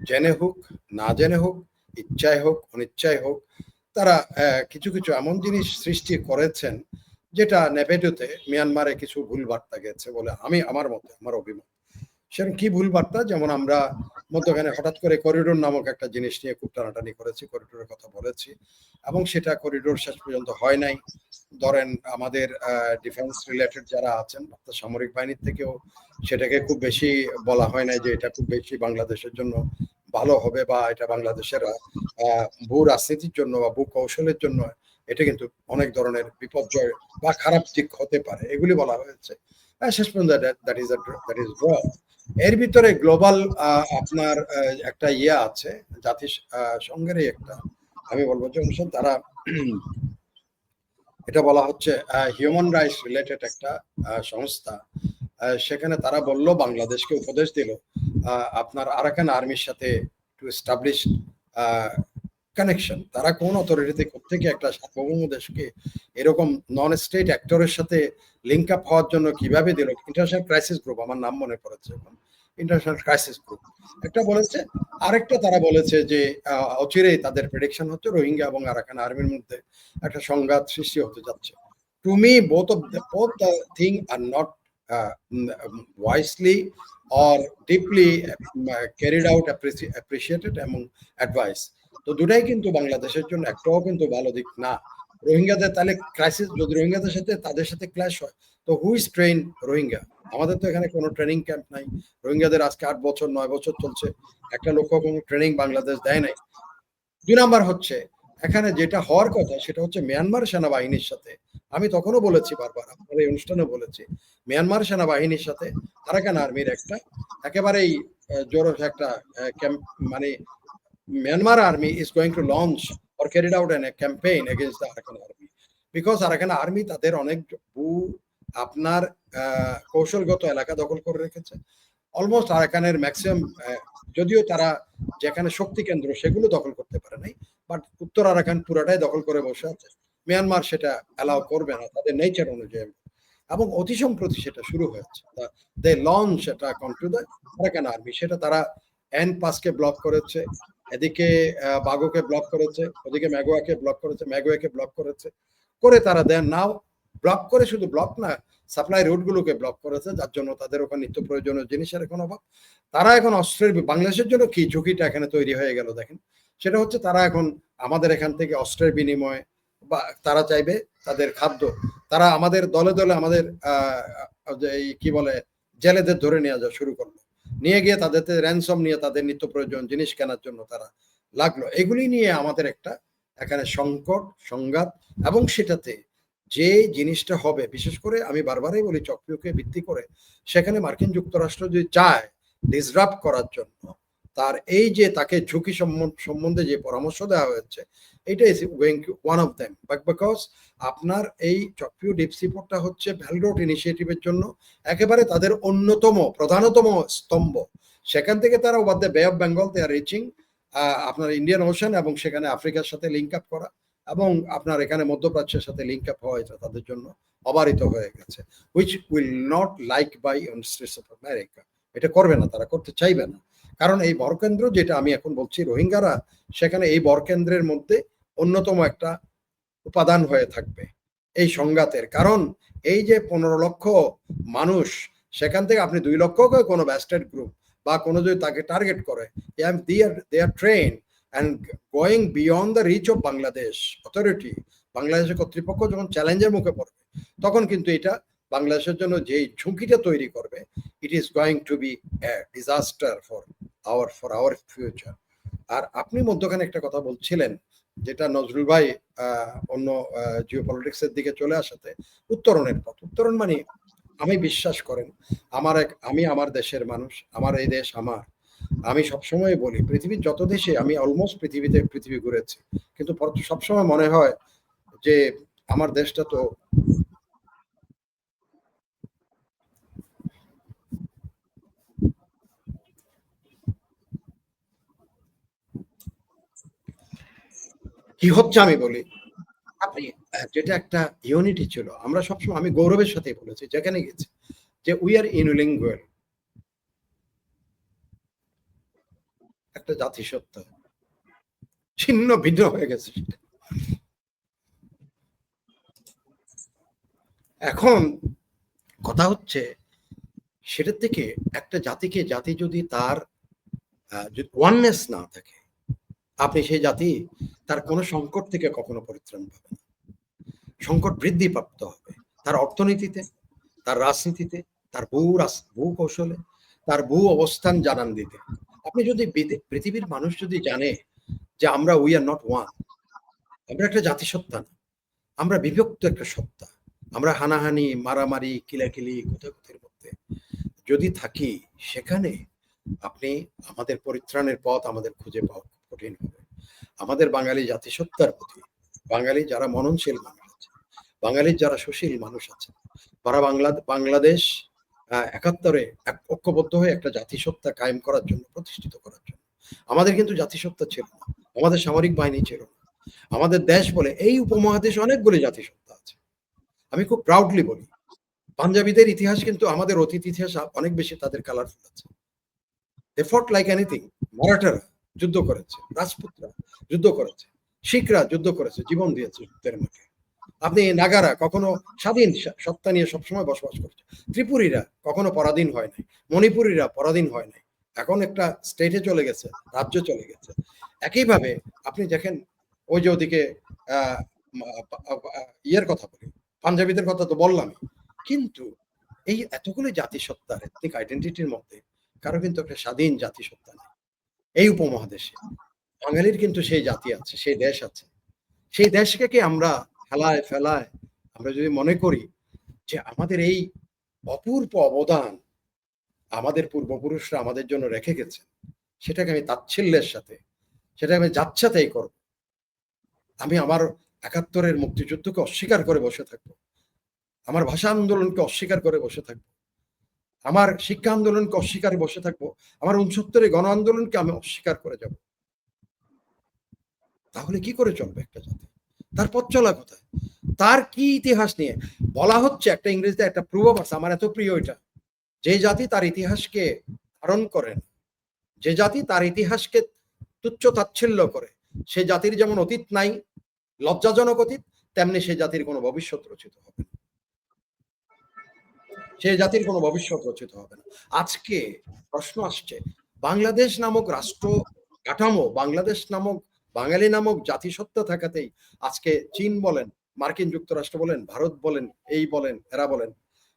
জেনে হোক, না জেনে হোক, ইচ্ছায় হোক, অনিচ্ছায় হোক, তারা কিছু কিছু এমন জিনিস সৃষ্টি করেছেন যেটা নেপেডোতে মিয়ানমারে কিছু ভুল বার্তা গেছে বলে আমার মতে, আমার অভিমত। সেরকম কি ভুল বার্তা, যেমন আমরা মধ্যখানে হঠাৎ করে করিডোর নামক একটা জিনিস নিয়ে খুব টানাটানি করেছি, করিডোরের কথা বলেছি, এবং সেটা করিডোর শেষ পর্যন্ত হয় নাই। ধরেন আমাদের ডিফেন্স রিলেটেড যারা আছেন, সামরিক বাহিনীর থেকেও সেটাকে খুব বেশি বলা হয় না যে এটা খুব বেশি বাংলাদেশের জন্য ভালো হবে বা এটা বাংলাদেশের ভূ রাজনীতির জন্য বা ভূ কৌশলের জন্য এটা কিন্তু অনেক ধরনের বিপর্যয় বা খারাপ দিক হতে পারে, এগুলি বলা হয়েছে। শেষ পর্যন্ত দ্যাট ইজ ড্র। এর ভিতরে গ্লোবাল আপনার একটা ইয়ে আছে, জাতিসংঘেরই একটা, আমি বলবো যে অনুষ্ঠান, তারা এটা বলা হচ্ছে হিউম্যান রাইটস রিলেটেড একটা সংস্থা। সেখানে তারা বলল, বাংলাদেশকে উপদেশ দিল আপনার আরাকান আর্মির সাথে টু এস্টাবলিশ কানেকশন। তারা কোন অথরিটি থেকে একটা সার্বভৌম দেশকে এরকম নন স্টেট অ্যাক্টরের সাথে লিঙ্ক আপ হওয়ার জন্য কিভাবে দিল? ইন্টারন্যাশনাল ক্রাইসিস গ্রুপ, আমার নাম মনে পড়েছে এখন, ইন্টারন্যাশনাল ক্রাইসিস গ্রুপ একটা বলেছে। আরেকটা তারা বলেছে যে অচিরেই তাদের প্রেডিকশন হচ্ছে রোহিঙ্গা এবং আরাকান আর্মির মধ্যে একটা সংঘাত সৃষ্টি হতে যাচ্ছে। To me both the thing are not wisely or deeply carried out, appreciated এবং অ্যাডভাইস। তো দুটাই কিন্তু বাংলাদেশের জন্য একটাও কিন্তু ভালো দিক না। রোহিঙ্গাদের তাহলে ক্রাইসিস, যদি রোহিঙ্গাদের সাথে তাদের সাথে ক্ল্যাশ হয়, তো হু ইজ ট্রেন রোহিঙ্গা? আমাদের তো এখানে কোনো ট্রেনিং ক্যাম্প নাই। রোহিঙ্গাদের আজকে 8 বছর 9 বছর চলছে, একটা লোক কোনো ট্রেনিং বাংলাদেশ দেয় নাই। 2 নাম্বার হচ্ছে, এখানে যেটা হওয়ার কথা সেটা হচ্ছে মিয়ানমার সেনাবাহিনীর সাথে, আমি তখনও বলেছি বারবার, আপনার এই অনুষ্ঠানে বলেছি, মিয়ানমার সেনাবাহিনীর সাথে আরাকান আর্মির একটা একেবারেই জোর একটা ক্যাম্প, মানে Myanmar army is going to launch or carried out a campaign against the Arakan army because Arakan army তাদের অনেক আপনার কৌশলগত এলাকা দখল করে রেখেছে। অলমোস্ট আরাকানের ম্যাক্সিমাম, যদিও তারা যেখানে শক্তি কেন্দ্র সেগুলো দখল করতে পারে নাই, বাট উত্তর আরাকান পুরাটাই দখল করে বসে আছে। মিয়ানমার সেটা অ্যালাউ করবে না তাদের নেচার অনুযায়ী, এবং অতি সম্প্রতি সেটা শুরু হয়েছে। They launch attack onto the Arakan army, সেটা তারা এন পাসকে ব্লক করেছে, এদিকে বাগোকে ব্লক করেছে, ওদিকে ম্যাগোয়াকে ব্লক করেছে, ম্যাগোয়াকে ব্লক করেছে, করে তারা দেন নাও ব্লক করে, শুধু ব্লক না, সাপ্লাই রুটগুলোকে ব্লক করেছে, যার জন্য তাদের ওখানে নিত্য প্রয়োজনীয় জিনিসের এখন অভাব। তারা এখন অস্ত্রের, বাংলাদেশের জন্য কি ঝুঁকিটা এখানে তৈরি হয়ে গেল দেখেন, সেটা হচ্ছে তারা এখন আমাদের এখান থেকে অস্ত্রের বিনিময়ে তারা চাইবে তাদের খাদ্য, তারা আমাদের দলে দলে আমাদের এই কি বলে জেলেদের ধরে নিয়ে যাওয়া শুরু করলো, নিয়ে গিয়ে তাদের র্যানসম নিয়ে তাদের নিত্য প্রয়োজন জিনিস কেনার জন্য তারা লাগলো। এগুলি নিয়ে আমাদের একটা এখানে সংকট সংঘাত, এবং সেটাতে যে জিনিসটা হবে, বিশেষ করে আমি বারবারই বলি চক্রকে ভিত্তি করে সেখানে মার্কিন যুক্তরাষ্ট্র যদি চায় ডিসরাপ্ট করার জন্য, তার এই যে তাকে ঝুঁকি সম্বন্ধে যে পরামর্শ দেওয়া হয়েছে, এটা is going two one of them, because আপনার এই চক্রীয় ডিপসিপোর্টটা হচ্ছে বেল্ট রোড ইনিশিয়েটিভের জন্য একেবারে তাদের অন্যতম প্রধানতম স্তম্ভ। সেখান থেকে তারা over the Bay of Bengal they are reaching আপনার ইন্ডিয়ান ওশান, এবং সেখানে আফ্রিকার সাথে লিঙ্ক আপ করা, এবং আপনার এখানে মধ্যপ্রাচ্যের সাথে লিঙ্ক আপ হওয়া, এটা তাদের জন্য অবারিত হয়ে গেছে, which will not like by United States of America. এটা করবে না, তারা করতে চাইবে না, কারণ এই বরকেন্দ্র যেটা আমি এখন বলছি রোহিঙ্গারা সেখানে এই বরকেন্দ্রের মধ্যে অন্যতম একটা উপাদান হয়ে থাকবে এই সংঘাতের। কারণ এই যে 15 লক্ষ মানুষ, সেখান থেকে আপনি 2 লক্ষকে কোনো ব্যাস্টেড গ্রুপ বা কোনো যদি তাকে টার্গেট করে, they are trained and going beyond the reach of Bangladesh authority, বাংলাদেশের কর্তৃপক্ষ যখন চ্যালেঞ্জের মুখে পড়বে, তখন কিন্তু এটা বাংলাদেশের জন্য যে ঝুঁকিটা তৈরি করবে, it is going to be a disaster for our future. আর আপনি মধ্যখানে একটা কথা বলছিলেন, যেটা নজরুল ভাই অন্য জিওপলিটিক্সের দিকে চলে আসাতে, উত্তরণের পথ। উত্তরণ মানে আমি বিশ্বাস করেন, আমি আমার দেশের মানুষ, আমার এই দেশ আমার। আমি সবসময় বলি পৃথিবীর যত দেশে আমি অলমোস্ট পৃথিবী ঘুরেছি, কিন্তু সবসময় মনে হয় যে আমার দেশটা তো কি হচ্ছে, আমি বলি আপনি যেটা একটা ইউনিটি ছিল, আমরা সবসময়, আমি গৌরবের সাথে বলেছি যেখানে গেছি, যে উই আর ইউনিলিঙ্গুয়াল, একটা জাতিসত্তা ছিন্ন ভিন্ন হয়ে গেছে। এখন কথা হচ্ছে সেটার থেকে একটা জাতি যদি তার ওয়াননেস না থাকে, আপনি সেই জাতি তার কোনো সংকট থেকে কখনো পরিত্রাণ পাবে না। সংকট বৃদ্ধি প্রাপ্ত হবে তার অর্থনীতিতে, তার রাজনীতিতে, তার ভূ কৌশলে, তার ভূ অবস্থান জানান দিতে। আপনি যদি পৃথিবীর মানুষ যদি জানে যে আমরা উই আর নট ওয়ান, আমরা একটা জাতিসত্তা না, আমরা বিভক্ত একটা সত্তা, আমরা হানাহানি মারামারি কিলাকিলি কোথাকুতির মধ্যে যদি থাকি, সেখানে আপনি আমাদের পরিত্রাণের পথ আমাদের খুঁজে পাওয়া কঠিন হবে। আমাদের বাঙালি জাতিসত্তার প্রতি, বাঙালি যারা মননশীল মানুষ আছে, বাঙালির যারা সুশীল মানুষ আছে, তারা বাংলাদেশ ৭১ ঐক্যবদ্ধ হয়ে একটা জাতিসত্তা কায়েম করার জন্য, প্রতিষ্ঠিত করার জন্য। আমাদের কিন্তু জাতিসত্তা ছিল না, আমাদের সামরিক বাহিনী ছিল না, আমাদের দেশ বলে এই উপমহাদেশে অনেকগুলি জাতিসত্তা আছে। আমি খুব প্রাউডলি বলি, পাঞ্জাবিদের ইতিহাস কিন্তু আমাদের অতীত ইতিহাস অনেক বেশি তাদের কালারফুল আছে। They fought like anything. মারাঠারা যুদ্ধ করেছে, রাজপুতরা যুদ্ধ করেছে, শিখরা যুদ্ধ করেছে, জীবন দিয়েছে যুদ্ধের মাঠে। আপনি নাগারা কখনো স্বাধীন সত্তা নিয়ে সবসময় বসবাস করছে, ত্রিপুরীরা কখনো পরাধীন হয় নাই, মণিপুরীরা পরাধীন হয় নাই, এখন একটা স্টেটে চলে গেছে, রাজ্য চলে গেছে। একইভাবে আপনি দেখেন ওই যে ওদিকে ইয়ের কথা বলি, পাঞ্জাবিদের কথা তো বললামই, কিন্তু এই এতগুলো জাতিসত্তার এথনিক আইডেন্টিটির মধ্যে কারো কিন্তু একটা স্বাধীন জাতিসত্তা নেই এই উপমহাদেশে। বাঙালির কিন্তু সেই জাতি আছে, সেই দেশ আছে। সেই দেশকে আমরা ফেলায় আমরা যদি মনে করি যে আমাদের এই অপূর্ব অবদান আমাদের পূর্বপুরুষরা আমাদের জন্য রেখে গেছে, সেটাকে আমি তাচ্ছিল্যের সাথে, সেটাকে আমি যাচ্ছাতেই করব। আমি আমার ৭১-এর মুক্তিযুদ্ধকে অস্বীকার করে বসে থাকবো, আমার ভাষা আন্দোলনকে অস্বীকার করে বসে থাকবো, আমার শিক্ষা আন্দোলনকে অস্বীকারে বসে থাকবো, আমার ৬৯-এর গণ আন্দোলনকে আমি অস্বীকার করে যাব। তাহলে কি করে চলবে একটা জাতি? তার পথ চলা কোথায়? তার কি ইতিহাস নিয়ে বলা হচ্ছে? একটা ইংরেজিতে একটা পূর্বাভাস, আমার এত প্রিয় এটা, যে জাতি তার ইতিহাসকে ধারণ করেন, যে জাতি তার ইতিহাসকে তুচ্ছ তাচ্ছিল্য করে, সে জাতির যেমন অতীত নাই, লজ্জাজনক অতীত, তেমনি সে জাতির কোনো ভবিষ্যৎ রচিত হবে না, সে জাতির কোনো ভবিষ্যৎ রচিত হবে না। আজকে প্রশ্ন আসছে, বাংলাদেশ নামক রাষ্ট্র কাঠামো, বাংলাদেশ নামক বাঙালি নামক জাতিসত্তা থাকাতেই আজকে চীন বলেন, মার্কিন যুক্তরাষ্ট্র বলেন, ভারত বলেন, এই বলেন, এরা বলেন,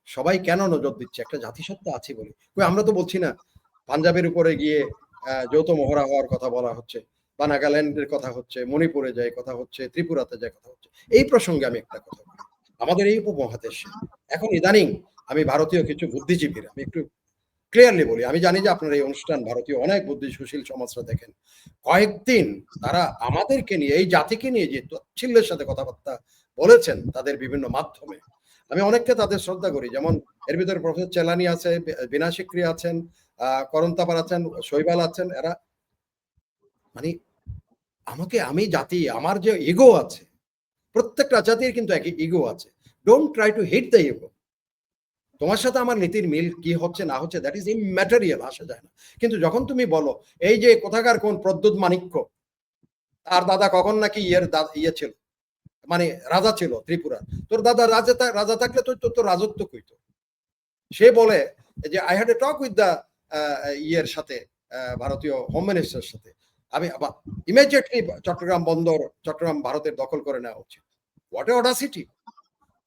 সবাই কেন নজর দিচ্ছে? একটা জাতিসত্তা আছে বলে। আমরা তো বলছি না পাঞ্জাবের উপরে গিয়ে যৌথ মহড়া হওয়ার কথা বলা হচ্ছে, বা নাগাল্যান্ডের কথা হচ্ছে, মণিপুরে যায় কথা হচ্ছে, ত্রিপুরাতে যায় কথা হচ্ছে। এই প্রসঙ্গে আমি একটা কথা বলি, আমাদের এই উপমহাদেশে এখন ইদানিং আমি ভারতীয় কিছু বুদ্ধিজীবীর আমি একটু ক্লিয়ারলি বলি, আমি জানি যে আপনার এই অনুষ্ঠান ভারতীয় অনেক বুদ্ধি সুশীল সমাজরা দেখেন, কয়েকদিন তারা আমাদেরকে নিয়ে, এই জাতিকে নিয়ে যে তাচ্ছিল্যের সাথে কথাবার্তা বলেছেন তাদের বিভিন্ন মাধ্যমে, আমি অনেককে তাদের শ্রদ্ধা করি। যেমন এর ভিতরে প্রফেসর চেলানি আছে, বিনা সিকরি আছেন, করন্তাপার আছেন, শৈবাল আছেন, এরা মানে আমি জাতি, আমার যে ইগো আছে, প্রত্যেকটা জাতির কিন্তু এক ইগো আছে। Don't try to hit the ego. তোমার সাথে আমার নীতির মিল কি হচ্ছে না হচ্ছে দ্যাট ইজ ইম্যাটেরিয়াল, আসা যায় না। কিন্তু যখন তুমি বলো এই যে কোথাকার কোন প্রদ্যুৎ মাণিক্য, আর দাদা কখন নাকি ইয়ে ছিল, মানে রাজা ছিল ত্রিপুরা, তোর দাদা রাজা থাকলে তোর রাজত্ব কইতো। সে বলে যে I had A talk with the ইয়ের সাথে, ভারতীয় হোম মিনিস্টারের সাথে, আমি ইমিডিয়েটলি চট্টগ্রাম বন্দর, চট্টগ্রাম ভারতের দখল করে নেওয়া উচিত। What a Audacity,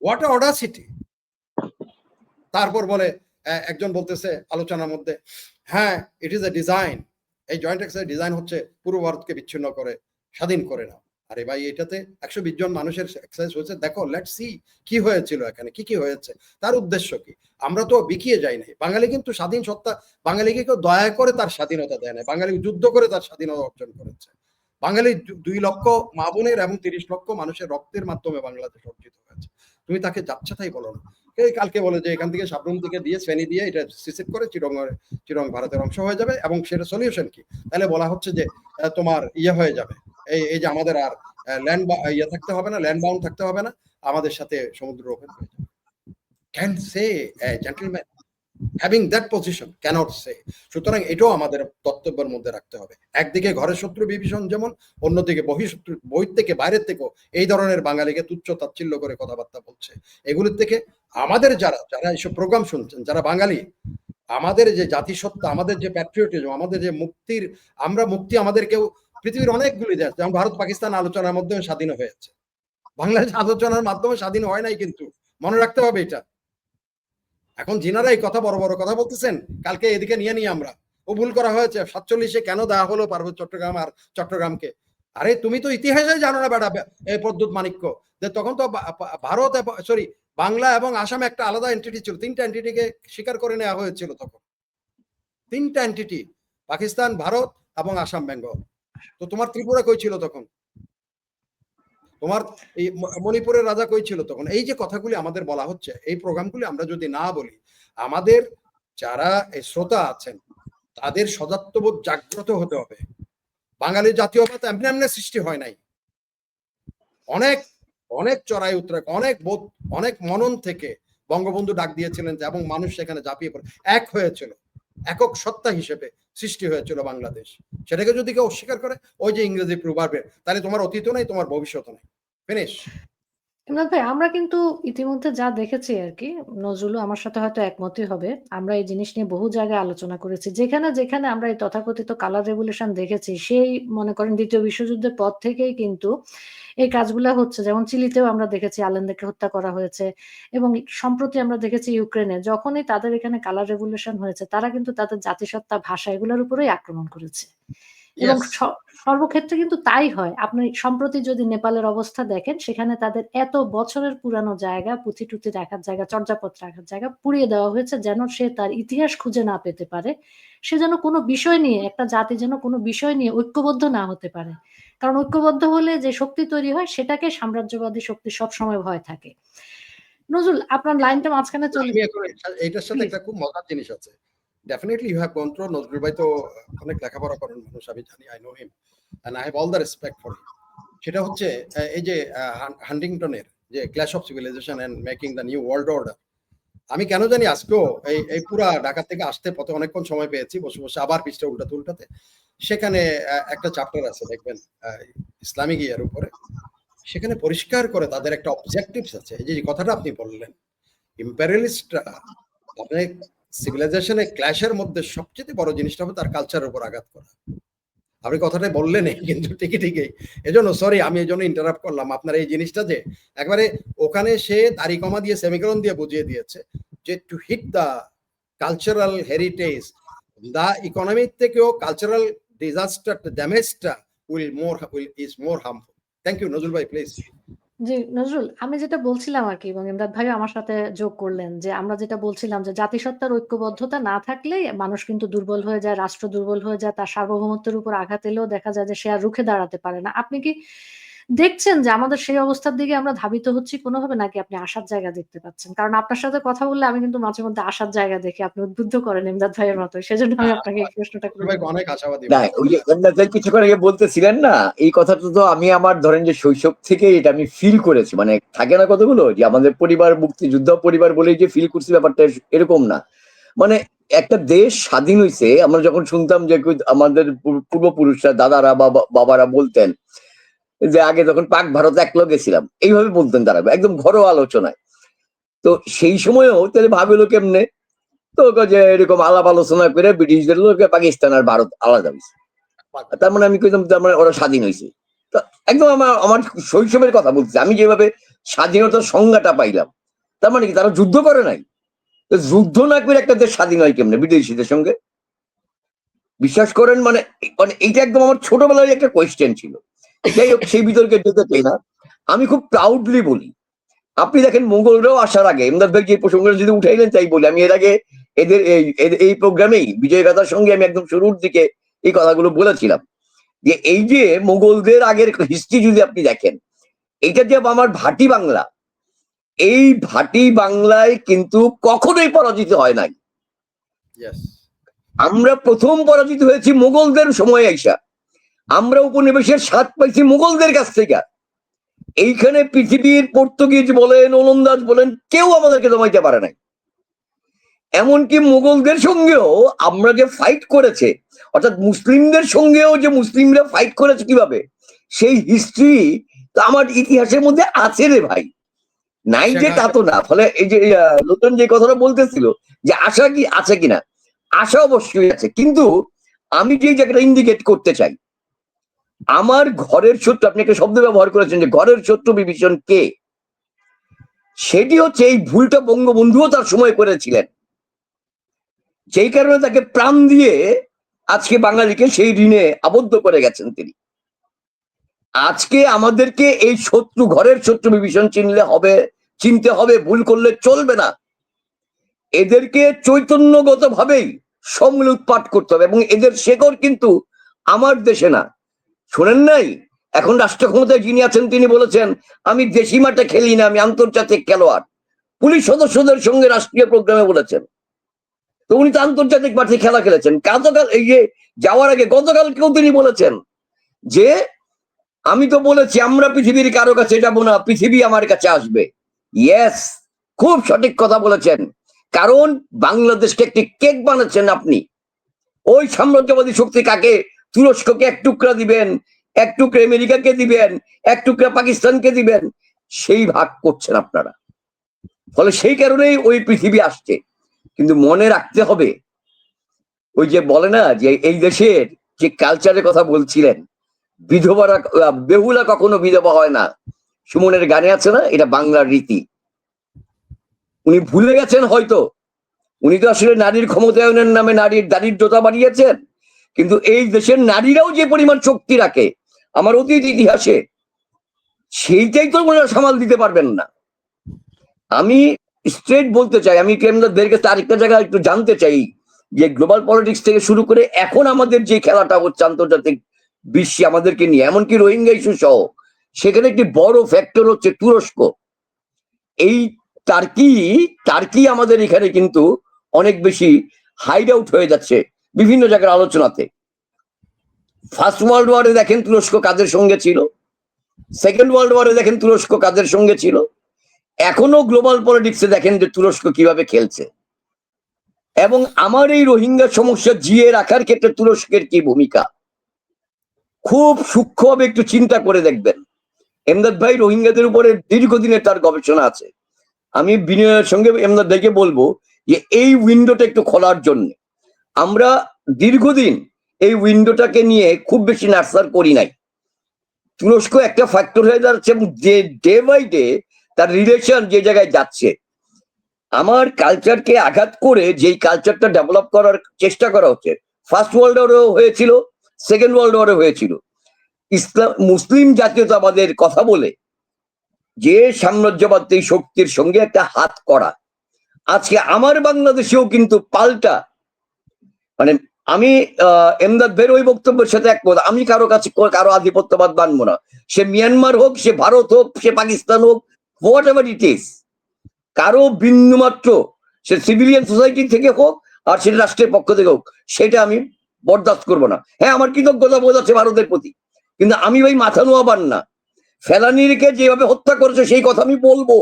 what a Audacity. তারপর বলে একজন বলতেছে আলোচনার মধ্যে, হ্যাঁ ইট ইজ এ ডিজাইন, এই জয়েন্ট এক্সারসাইজ ডিজাইন হচ্ছে পূর্ব ভারতকে বিচ্ছিন্ন করে স্বাধীন করে নাও। আরে ভাই, এটাতে 120 জন মানুষের এক্সারসাইজ হয়েছে, দেখো লেটস সি কি হয়েছিল এখানে, কি হয়েছে, তার উদ্দেশ্য কি। আমরা তো বিকিয়ে যাই নাই। বাঙালি কিন্তু স্বাধীন সত্তা, বাঙালিকে কেউ দয়া করে তার স্বাধীনতা দেয় না, বাঙালি যুদ্ধ করে তার স্বাধীনতা অর্জন করেছে। বাঙালি 2 লক্ষ মা বোনের এবং 30 লক্ষ মানুষের রক্তের মাধ্যমে বাংলাদেশ অর্জিত হয়েছে। তুমি তাকে যাচ্ছে তাই বলো না। কালকে বলে যে এখান থেকে সাবরুম থেকে দিয়ে ফেনী দিয়ে এটা সিসিট করে চিরং ভারতের অংশ হয়ে যাবে, এবং সেটা সলিউশন কি? তাহলে বলা হচ্ছে যে তোমার ইয়ে হয়ে যাবে, এই যে আমাদের আর ল্যান্ড ইয়ে থাকতে হবে না, ল্যান্ড বাউন্ড থাকতে হবে না, আমাদের সাথে সমুদ্র ওপেন হয়ে যাবে। Can say gentleman having that position cannot say. সুতরাং এটাও আমাদের তত্ত্বের মধ্যে রাখতে হবে। একদিকে ঘরের শত্রু বিভীষণ যেমন, অন্যদিকে বহিঃশত্রু, বহির থেকে বাইরের থেকেও এই ধরনের বাঙালিকে তুচ্ছ তাচ্ছিল্য করে কথাবার্তা বলছে। এগুলির থেকে আমাদের যারা এইসব প্রোগ্রাম শুনছেন, যারা বাঙালি, আমাদের যে জাতিসত্তা, আমাদের যে প্যাট্রিয়টিজম, আমাদের যে মুক্তির, আমরা মুক্তি আমাদের কেউ পৃথিবীর অনেকগুলি দেশ, যেমন ভারত পাকিস্তান আলোচনার মাধ্যমে স্বাধীন হয়েছে, বাংলাদেশ আলোচনার মাধ্যমে স্বাধীন হয় নাই, কিন্তু মনে রাখতে হবে এটা। এখন যিনারা এই কথা বড় বড় কথা বলতেছেন, কালকে এদিকে নিয়ে আমরা ও ভুল করা হয়েছে 47-এ কেন দেওয়া হলো পার্বত্য চট্টগ্রাম আর চট্টগ্রামকে। আরে তুমি তো ইতিহাসে জানো না বেটা, এই প্রদ্যুৎ মাণিক্য, যে তখন তো ভারত, সরি, বাংলা এবং আসাম একটা আলাদা এন্টিটি ছিল, 3টা এন্টিটিকে স্বীকার করে নেওয়া হয়েছিল তখন, 3টা এন্টিটি, পাকিস্তান, ভারত এবং আসাম বেঙ্গল। তো তোমার ত্রিপুরা কই ছিল তখন? তোমার এই মণিপুরের রাজা কই ছিল তখন? এই যে কথাগুলি আমাদের বলা হচ্ছে, এই প্রোগ্রামগুলি আমরা যদি না বলি, আমাদের যারা এই শ্রোতা আছেন তাদের সদাত্মবোধ জাগ্রত হতে হবে। বাঙালির জাতীয়তা এমনি এমনি সৃষ্টি হয় নাই, অনেক অনেক চড়াই উতরাই, অনেক মনন থেকে বঙ্গবন্ধু ডাক দিয়েছিলেন, এবং মানুষ সেখানে ঝাঁপিয়ে পড়ে এক হয়েছিল, একক সত্তা হিসেবে সৃষ্টি হয়েছিল বাংলাদেশ। সেটাকে যদি কেউ অস্বীকার করে, ওই যে ইংরেজি প্রবাদের, তাহলে তোমার অতীতও নাই, তোমার ভবিষ্যৎও নাই। ফিনিশ। ইমরান ভাই, আমরা কিন্তু ইতিমধ্যে যা দেখেছি আরকি, নজরুলও আমার সাথে হয়তো একমতই হবে। আমরা এই জিনিস নিয়ে বহু জায়গায় আলোচনা করেছি। যেখানে আমরা এই তথাকথিত কালার রেভলিউশন দেখেছি, সেই মনে করেন ২য় বিশ্বযুদ্ধের পর থেকেই কিন্তু এই কাজগুলা হচ্ছে। যেমন চিলিতেও আমরা দেখেছি আলেনদেরকে হত্যা করা হয়েছে, এবং সম্প্রতি আমরা দেখেছি ইউক্রেনে, যখনই তাদের এখানে কালার রেভলিউশন হয়েছে, তারা কিন্তু তাদের জাতিসত্তা, ভাষা এগুলোর উপরেই আক্রমণ করেছে। এবং সর্বক্ষেত্রে কিন্তু তাই হয়। আপনি সম্প্রতি যদি নেপালের অবস্থা দেখেন, সেখানে তাদের এত বছরের পুরানো জায়গা, পুঁথি-টুথি রাখার জায়গা, চর্যাপত্র রাখার জায়গা পুড়িয়ে দেওয়া হয়েছে, যেন সে তার ইতিহাস খুঁজে না পেতে পারে। সে যেন কোনো বিষয় নিয়ে, একটা জাতি যেন কোনো বিষয় নিয়ে ঐক্যবদ্ধ না হতে পারে। কারণ ঐক্যবদ্ধ হলে যে শক্তি তৈরি হয়, সেটাকে সাম্রাজ্যবাদী শক্তির সবসময় ভয় থাকে। নজরুল, আপনার লাইনটা মাঝখানে চলে এইটার সাথে একটা খুব মজার জিনিস আছে। Definitely you have gone through, Nazrul ভাই তো অনেক লেখাপড়া করেন মানুষ, আমি জানি, I know him and I have all the respect for him. সেটা হচ্ছে এই যে হান্টিংটনের যে clash of civilization and making the new world order, আমি কেন জানি আজকেও এই পুরা ঢাকা থেকে আসতে পথে অনেকক্ষণ সময় পেয়েছি, বসে আবার পৃষ্ঠা উল্টাতে, সেখানে একটা চ্যাপ্টার আছে দেখবেন ইসলামিক ইয়ার উপরে, সেখানে পরিষ্কার করে তাদের একটা অবজেক্টিভস আছে। এই যে কথাটা আপনি বললেন, ইম্পেরিয়ালিস্টরা আপনার সিভিলাইজেশনের ক্ল্যাশের মধ্যে সবচেয়ে বড় জিনিসটা হবে তার কালচারের উপর আঘাত করা। আপনি কথাটা বললেন কিন্তু ঠিকই এজন্য সরি, আমি এই জন্য ইন্টারাপ্ট করলাম আপনার এই জিনিসটা, যে একবারে ওখানে সে দাড়ি কমা দিয়ে সেমিকোলন দিয়ে বুঝিয়ে দিয়েছে যে to hit the cultural heritage, the economy থেকেও কালচারাল ডিজাস্টার ড্যামেজটা is more harmful. Thank you Nazrul ভাই, প্লিজ। জি, নজরুল, আমি যেটা বলছিলাম আরকি, এবং ইমদাদ ভাইও আমার সাথে যোগ করলেন যে আমরা যেটা বলছিলাম যে জাতিসত্তার ঐক্যবদ্ধতা না থাকলে মানুষ কিন্তু দুর্বল হয়ে যায়, রাষ্ট্র দুর্বল হয়ে যায়, তার সার্বভৌমত্বের উপর আঘাত এলেও দেখা যায় যে সে আর রুখে দাঁড়াতে পারে না। আপনি কি দেখছেন যে আমাদের সেই অবস্থার দিকে আমরা ধাবিত হচ্ছি কোনোভাবে, নাকি আপনি আশার জায়গা দেখতে পাচ্ছেন? কারণ আপনার সাথে কথা বললে আমি কিন্তু মাঝে মধ্যে আশার জায়গা দেখি। আপনি উদ্বুদ্ধ করেন ইমদাদ ভাইয়ের মতোই। সেজন্য আমি আপনাকে এই প্রশ্নটা নজরুল ভাই করলাম। অনেক আশাবাদী না, ভাই। ওই যে এমদাদ ভাই কিছুক্ষণ আগে বলতেছিলেন না, এই কথাটা তো আমি আমার ধরেন যে শৈশব থেকে এটা আমি ফিল করেছি। মানে থাকে না কতগুলো যে আমাদের পরিবার মুক্তিযুদ্ধ পরিবার বলেই যে ফিল করছি, ব্যাপারটা এরকম না। মানে একটা দেশ স্বাধীন হয়েছে, আমরা যখন শুনতাম যে আমাদের পূর্বপুরুষরা, দাদারা, বাবারা বলতেন যে আগে যখন পাক ভারত একলগে ছিলাম, এইভাবে বলতেন তারা একদম ঘরোয়া আলোচনায়। তো সেই সময়ও তাহলে ভাবিল কেমনে, তো যে এরকম আলাপ আলোচনা করে ব্রিটিশদের লোকে পাকিস্তান আর ভারত আলাদা হয়েছে। তার মানে আমি কইতাম তার মানে ওরা স্বাধীন হয়েছে। তো একদম আমার আমার শৈশবের কথা বলছি, আমি যেভাবে স্বাধীনতার সংজ্ঞাটা পাইলাম। তার মানে কি তারা যুদ্ধ করে নাই? তো যুদ্ধ না করে একটা দেশ স্বাধীন হয় কেমনে বিদেশিদের সঙ্গে? বিশ্বাস করেন, মানে মানে এইটা একদম আমার ছোটবেলায় একটা কোয়েশ্চেন ছিল। যাই হোক, সেই বিতর্কে যেতে চাই না। আমি খুব প্রাউডলি বলি, আপনি দেখেন মোগলরাও আসার আগে, এমদাদ ভাই যে প্রসঙ্গটা যদি উঠাইলেন তাই বলি, আমি এর আগে এদের এই প্রোগ্রামেই বিজয় গাথার সঙ্গে আমি একদম শুরুর দিকে এই কথাগুলো বলেছিলাম যে এই যে মোগলদের আগের হিস্ট্রি যদি আপনি দেখেন, এইটা যে আমার ভাটি বাংলা, এই ভাটি বাংলায় কিন্তু কখনোই পরাজিত হয় নাই। Yes. আমরা প্রথম পরাজিত হয়েছি মোগলদের সময় আইসা। আমরা উপনিবেশের স্বাদ পাইছি মোগলদের কাছ থেকে। এইখানে পৃথিবীর পর্তুগিজ বলেন, ওলন্দাজ বলেন, কেউ আমাদেরকে দমাইতে পারে নাই। এমনকি মুঘলদের সঙ্গেও আমরা যে ফাইট করেছে, অর্থাৎ মুসলিমদের সঙ্গেও যে মুসলিমরা ফাইট করেছে কিভাবে, সেই হিস্ট্রি তো আমার ইতিহাসের মধ্যে আছে রে ভাই, নাই যে তা তো না। ফলে এই যে নতুন যে কথাটা বলতেছিল যে আশা কি আছে কিনা, আশা অবশ্যই আছে, কিন্তু আমি যে জায়গাটা ইন্ডিকেট করতে চাই, আমার ঘরের শত্রু, আপনি একটা শব্দ ব্যবহার করেছেন যে ঘরের শত্রু বিভীষণ কে, সেটি হচ্ছে এই ভুলটা বঙ্গবন্ধুও তার সময় করেছিলেন, যেই কারণে তাকে প্রাণ দিয়ে আজকে বাঙালিকে সেই ঋণে আবদ্ধ করে গেছেন তিনি। আজকে আমাদেরকে এই শত্রু, ঘরের শত্রু বিভীষণ চিনতে হবে, ভুল করলে চলবে না। এদেরকে চৈতন্যগত ভাবেই সমূল উৎপাট করতে হবে, এবং এদের শেকড় কিন্তু আমার দেশে না। শোনেন নাই, এখন রাষ্ট্র ক্ষমতায় যিনি আছেন তিনি বলেছেন আমি দেশি মাঠে খেলি না, আমি আন্তর্জাতিক খেলোয়াড়। পুলিশ সদস্যদের সঙ্গে রাষ্ট্রীয় প্রোগ্রামে বলেছেন। তো উনি তো আন্তর্জাতিক মাঠে খেলা খেলেছেন। গতকাল এই যে যাওয়ার আগে গতকালকেও তিনি বলেছেন যে আমি তো বলেছি আমরা পৃথিবীর কারো কাছে যাবো না, পৃথিবী আমার কাছে আসবে। ইয়েস, খুব সঠিক কথা বলেছেন, কারণ বাংলাদেশকে একটি কেক বানাচ্ছেন আপনি। ওই সাম্রাজ্যবাদী শক্তি কাকে, তুরস্ককে এক টুকরা দিবেন, এক টুকরা আমেরিকাকে দিবেন, এক টুকরা পাকিস্তানকে দিবেন, সেই ভাগ করছেন আপনারা। ফলে সেই কারণেই ওই পৃথিবী আসছে। কিন্তু মনে রাখতে হবে, ওই যে বলে না যে এই দেশের যে কালচারের কথা বলছিলেন, বিধবারা, বেহুলা কখনো বিধবা হয় না, সুমনের গানে আছে না, এটা বাংলার রীতি। উনি ভুলে গেছেন হয়তো, উনি তো আসলে নারীর ক্ষমতায়নের নামে নারীর দারিদ্রতা বাড়িয়েছেন, কিন্তু এই দেশের নারীরাও যে পরিমাণ শক্তি রাখে আমার অতীত ইতিহাসে, সেইটাই তো ওনারা সামাল দিতে পারবেন না। আমি স্ট্রেট বলতে চাই, আমি কেমনদের কাছে আরেকটা জায়গায় একটু জানতে চাই যে গ্লোবাল পলিটিক্স থেকে শুরু করে এখন আমাদের যে খেলাটা হচ্ছে আন্তর্জাতিক বিশ্বে আমাদেরকে নিয়ে, এমনকি রোহিঙ্গা ইস্যু সহ, সেখানে একটি বড় ফ্যাক্টর হচ্ছে তুরস্ক। এই টার্কি আমাদের এখানে কিন্তু অনেক বেশি হাইড আউট হয়ে যাচ্ছে বিভিন্ন জায়গার আলোচনাতে। ফার্স্ট ওয়ার্ল্ড ওয়ারে দেখেন তুরস্ক কাদের সঙ্গে ছিল, সেকেন্ড ওয়ার্ল্ড ওয়ারে দেখেন তুরস্ক কাদের সঙ্গে ছিল, এখনো গ্লোবাল পলিটিক্সে দেখেন যে তুরস্ক কিভাবে খেলছে। এবং আমার এই রোহিঙ্গা সমস্যা জিয়ে রাখার ক্ষেত্রে তুরস্কের কি ভূমিকা, খুব সূক্ষ্মভাবে একটু চিন্তা করে দেখবেন। এমদাদ ভাই রোহিঙ্গাদের উপরে দীর্ঘদিনের তার গবেষণা আছে। আমি বিনয়ের সঙ্গে এমদাদ ভাইকে বলবো যে এই উইন্ডোটা একটু খোলার জন্য। আমরা দীর্ঘদিন এই উইন্ডোটাকে নিয়ে খুব বেশি নার্সার করি নাই। তুরস্ক একটা ফ্যাক্টর হয়ে যাচ্ছে এবং যে ডে বাই ডে তার রিলেশন যে জায়গায় যাচ্ছে, আমার কালচারকে আঘাত করে যেই কালচারটা ডেভেলপ করার চেষ্টা করা হচ্ছে, ফার্স্ট ওয়ার্ল্ড ওয়ারও হয়েছিল, সেকেন্ড ওয়ার্ল্ড ওয়ারও হয়েছিল, ইসলাম মুসলিম জাতীয়তাবাদের কথা বলে যে সাম্রাজ্যবাদী শক্তির সঙ্গে একটা হাত করা। আজকে আমার বাংলাদেশেও কিন্তু পাল্টা, মানে আমি এমদাদ ভাইয়ের ওই বক্তব্যের সাথে একমত। আমি কারো কাছে কারো আধিপত্যবাদ মানবো না, সে মিয়ানমার হোক, সে ভারত হোক, সে পাকিস্তান হোক, হোয়াট এভার ইট ইজ, কারো বিন্দুমাত্র, সে সিভিলিয়ান সোসাইটি থেকে হোক আর সেটা রাষ্ট্রের পক্ষ থেকে হোক, সেটা আমি বরদাস্ত করবো না। হ্যাঁ, আমার কৃতজ্ঞতা বোধ আছে ভারতের প্রতি, কিন্তু আমি ভাই মাথা নোয়াবার না। ফেলানিকে যেভাবে হত্যা করেছে সেই কথা আমি বলবো,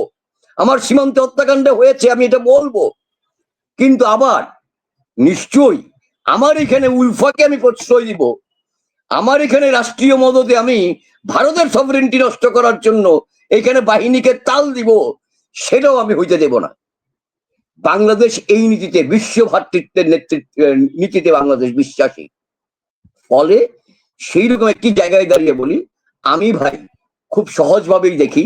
আমার সীমান্তে হত্যাকাণ্ড হয়েছে আমি এটা বলবো, কিন্তু আবার নিশ্চয়ই আমার এখানে উলফাকে আমি প্রশ্রয় দিব, আমার এখানে রাষ্ট্রীয় মদতে আমি ভারতের সভরেন্টি নষ্ট করার জন্য এখানে বাহিনীকে তাল দিব, সেটাও আমি হইতে দেব না। বাংলাদেশ এই নীতিতে, বিশ্ব ভ্রাতৃত্বের নীতিতে বাংলাদেশ বিশ্বাসী। ফলে সেই রকম একটি জায়গায় দাঁড়িয়ে বলি, আমি ভাই খুব সহজভাবেই দেখি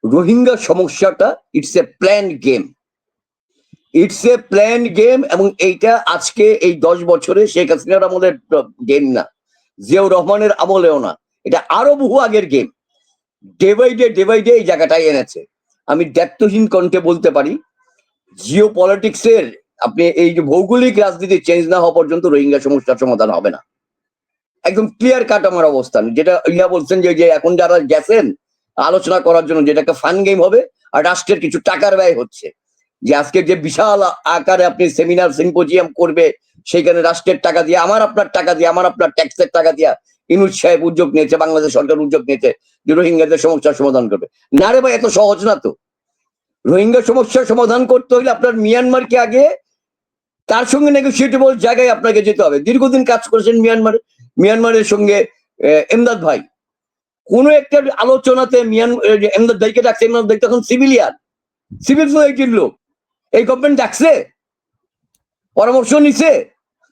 রোহিঙ্গা সমস্যাটা it's a plan game, it's a plan game. এবং এইটা আজকে এই 10 বছরে শেখ হাসিনার আমলের গেম না, জিয়াউর রহমানের আমলেও না, এটা আরো বহু আগের গেম। ডে বাই ডে এই জায়গাটায় এনেছে। আমি দায়িত্বহীন কণ্ঠে বলতে পারি, জিও পলিটিক্সের আপনি এই যে ভৌগোলিক রাজনীতি চেঞ্জ না হওয়া পর্যন্ত রোহিঙ্গা সমস্যার সমাধান হবে না। একদম ক্লিয়ার কাট আমার অবস্থান। যেটা ইয়া বলছেন যে এখন যারা গেছেন আলোচনা করার জন্য, যেটা একটা ফান গেম হবে আর রাষ্ট্রের কিছু টাকার ব্যয় হচ্ছে, যে আজকে যে বিশাল আকারে আপনি সেমিনার সিম্পোজিয়াম করবে, সেখানে রাষ্ট্রের টাকা দিয়ে, আমার আপনার টাকা দিয়ে, আমার আপনার ট্যাক্সের টাকা দিয়া ইনুজ সাহেব উদ্যোগ নিয়েছে, বাংলাদেশ সরকার উদ্যোগ নিয়েছে যে রোহিঙ্গাদের সমস্যার সমাধান করবে। না রে ভাই, এত সহজ না তো। রোহিঙ্গা সমস্যার সমাধান করতে হলে আপনার মিয়ানমারকে আগে তার সঙ্গে নেগোসিয়েটেবল জায়গায় আপনাকে যেতে হবে। দীর্ঘদিন কাজ করেছেন মিয়ানমারের সঙ্গে এমদাদ ভাই, কোন একটা আলোচনাতে এমদাদ ভাইকে ডাকছে, এমদাদ ভাই তখন সিভিল সোসাইটির লোক, এই গভর্নমেন্ট ডাকছে, পরামর্শ নিছে,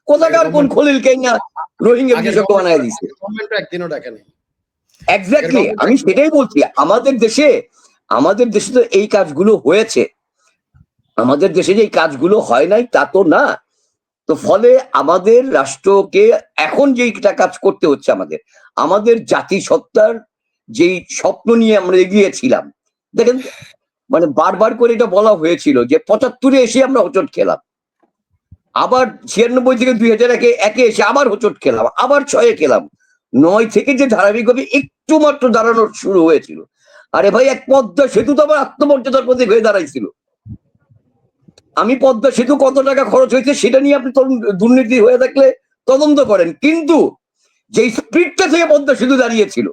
কোথাকার কোন খলিল কেনা রোহিঙ্গা বিশেষজ্ঞ বানায় দিচ্ছে। একদিনও ডাকেনি। এক্স্যাক্টলি, আমি সেটাই বলছি। আমাদের দেশে তো এই কাজগুলো হয়েছে, আমাদের দেশে যে এই কাজগুলো হয় নাই তা তো না। তো ফলে আমাদের রাষ্ট্রকে এখন যেইটা কাজ করতে হচ্ছে, আমাদের জাতিসত্তার যেই স্বপ্ন নিয়ে আমরা এগিয়েছিলাম, দেখেন মানে বারবার করে এটা বলা হয়েছিল যে 75-এ এসে আমরা হোঁচট খেলাম, আবার 96 থেকে 2001-এ এসে আবার হোঁচট খেলাম, আবার 6-এ খেলাম, 9 থেকে যে ধারাবাহিকভাবে একটু মাত্র দাঁড়ানোর শুরু হয়েছিল। আরে ভাই, এক পদ্মা সেতু তো আবার আত্মমর্যাদার প্রতীক হয়ে দাঁড়াইছিল। আমি পদ্মা সেতু কত টাকা খরচ হয়েছে সেটা নিয়ে আপনি দুর্নীতি হয়ে থাকলে তদন্ত করেন, কিন্তু যে স্পিরিটটা থেকে পদ্মা সেতু দাঁড়িয়েছিল,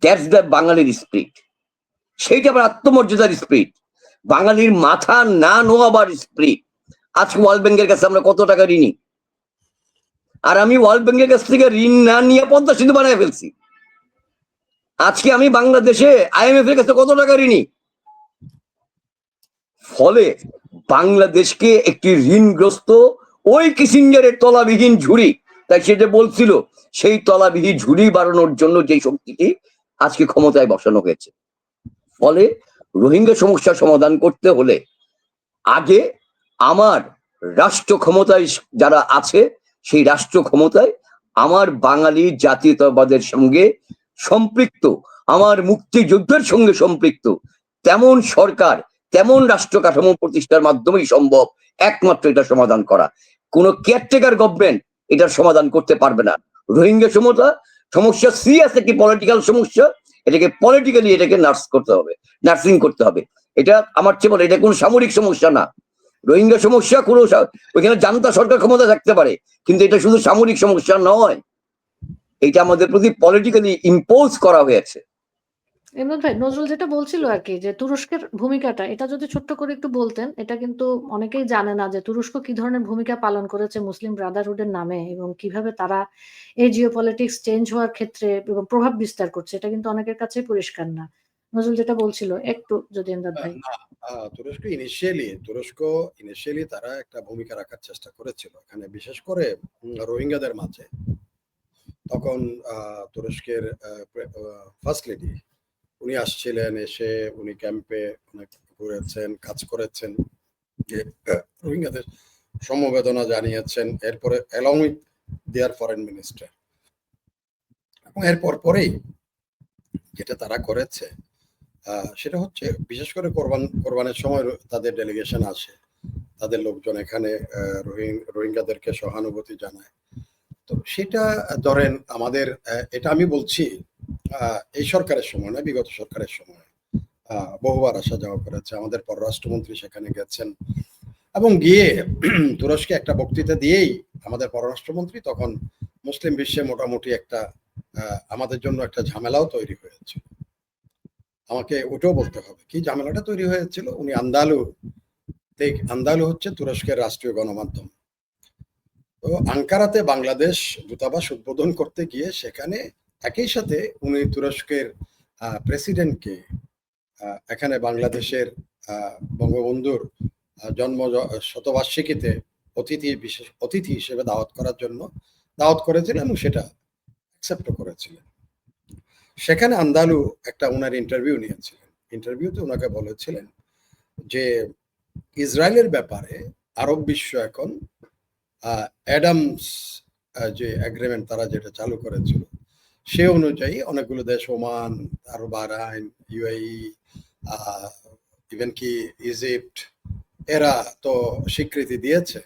দ্যাটস দ্য বাঙালির স্পিরিট। সেইটা আবার আত্মমর্যাদার স্পিরিট, বাঙালির মাথা না নোয়াবার স্পিরিট। আজকে ওয়ার্ল্ড ব্যাংকের কাছে আমরা কত টাকা ঋণী, আর আমি ওয়ার্ল্ড ব্যাংকের কাছ থেকে ঋণ না নিয়ে পদ্মা সেতু বানায় ফেলছি। আজকে আমি বাংলাদেশে IMF এর কাছে কত টাকা ঋণী। ফলে বাংলাদেশকে একটি ঋণগ্রস্ত, ওই কিসিঞ্জারের তলাবিহীন ঝুড়ি, তাই সে যে বলছিল সেই তলাবিহীন ঝুড়ি বাড়ানোর জন্য যে শক্তিটি আজকে ক্ষমতায় বসানো হয়েছে। ফলে রোহিঙ্গা সমস্যা সমাধান করতে হলে আগে আমার রাষ্ট্র ক্ষমতায় যারা আছে, সেই রাষ্ট্র ক্ষমতায় আমার বাঙালি জাতীয়তাবাদের সঙ্গে সম্পৃক্ত, আমার মুক্তিযুদ্ধের সঙ্গে সম্পৃক্ত তেমন সরকার, তেমন রাষ্ট্র কাঠামো প্রতিষ্ঠার মাধ্যমেই সম্ভব একমাত্র এটা সমাধান করা। কোন কেয়ারটেকার গভর্নমেন্ট এটার সমাধান করতে পারবে না। রোহিঙ্গা সমস্যা সিরিয়াস একটি পলিটিক্যাল সমস্যা, এটাকে পলিটিক্যালি এটাকে নার্সিং করতে হবে। এটা আমার চেয়ে বলে, এটা কোনো সামরিক সমস্যা না। রোহিঙ্গা সমস্যা কোনো, ওইখানে জান্তা সরকার ক্ষমতা থাকতে পারে, কিন্তু এটা শুধু সামরিক সমস্যা নয়, এটা আমাদের প্রতি পলিটিক্যালি ইম্পোজ করা হয়েছে। এমদাদ ভাই, নজরুল যেটা বলছিল আর কি, যে তুরস্কের ভূমিকাটা, এটা যদি ছোট্ট করে একটু বলতেন। এটা কিন্তু অনেকেই জানে না যে তুরস্ক কি ধরনের ভূমিকা পালন করেছে মুসলিম ব্রাদারহুডের নামে, এবং কিভাবে তারা এই জিওপলিটিক্স চেঞ্জ হওয়ার ক্ষেত্রে এবং প্রভাব বিস্তার করছে, এটা কিন্তু অনেকের কাছে পরিষ্কার না। নজরুল যেটা বলছিল একটু যদি এমদাদ ভাই। না, তুরস্ক ইনিশিয়ালি তারা একটা ভূমিকা রাখার চেষ্টা করেছিল এখানে, বিশেষ করে রোহিঙ্গাদের মাঝে। তখন তুরস্কের ফার্স্ট লেডি উনি আসছিলেন, এসে উনি ক্যাম্পে অনেক ঘুরেছেন, কাজ করেছেন, যে রোহিঙ্গাদের সমবেদনা জানিয়েছেন। এরপরে along with their foreign minister, এবং এরপর পরেই যেটা তারা করেছে সেটা হচ্ছে বিশেষ করে কোরবানের সময় তাদের ডেলিগেশন আসে, তাদের লোকজন এখানে রোহিঙ্গাদেরকে সহানুভূতি জানায়। তো সেটা ধরেন আমাদের, এটা আমি বলছি এই সরকারের সময় না, বিগত সরকারের সময় বহুবার আসা যাওয়া করেছে। আমাদের পররাষ্ট্রমন্ত্রী সেখানে গেছেন, এবং গিয়ে তুরস্কে একটা বক্তৃতা দিয়েই আমাদের পররাষ্ট্রমন্ত্রী তখন মুসলিম বিশ্বে মোটামুটি একটা আমাদের জন্য একটা ঝামেলাও তৈরি হয়েছিল। আমাকে ওটাও বলতে হবে কি ঝামেলাটা তৈরি হয়েছিল। উনি আন্দালু হচ্ছে তুরস্কের রাষ্ট্রীয় গণমাধ্যম। তো আঙ্কারাতে বাংলাদেশ দূতাবাস উদ্বোধন করতে গিয়ে সেখানে একই সাথে উনি তুরস্কের প্রেসিডেন্টকে এখানে বাংলাদেশের বঙ্গবন্ধুর জন্ম শতবার্ষিকীতে অতিথি হিসেবে দাওয়াত করেছিলেন, এবং সেটা অ্যাকসেপ্ট করেছিলেন। সেখানে আন্দালু একটা ওনার ইন্টারভিউ নিয়েছিলেন। ইন্টারভিউতে ওনাকে বলেছিলেন যে ইসরায়েলের ব্যাপারে আরব বিশ্ব এখন অ্যাডামস যে এগ্রিমেন্ট তারা যেটা চালু করেছিল সে অনুযায়ী অনেকগুলো দেশ, ওমান, আরব, বাহরাইন, ইউএই, ইভেন কি ইজিপ্ট, এরা তো স্বীকৃতি দিয়েছে।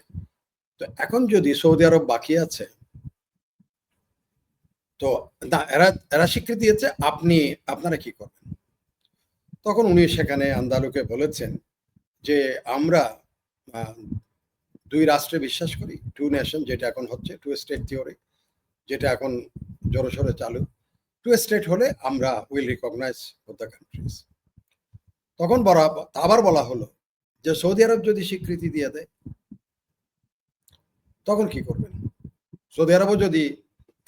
তো এখন যদি সৌদি আরব বাকি আছে, তো না, এরা স্বীকৃতি দিয়েছে, আপনারা কি করবেন? তখন উনি সেখানে আন্দালুকে বলেছেন যে আমরা দুই রাষ্ট্রে বিশ্বাস করি, টু নেশন, যেটা এখন হচ্ছে টু স্টেট থিওরি, যেটা এখন জোরসোরে চালু। টু স্টেট হলে আমরা will recognise both the countries. তখন আবার বলা হলো যে সৌদি আরব যদি স্বীকৃতি দিয়ে দেয় তখন কি করবেন? সৌদি আরবও যদি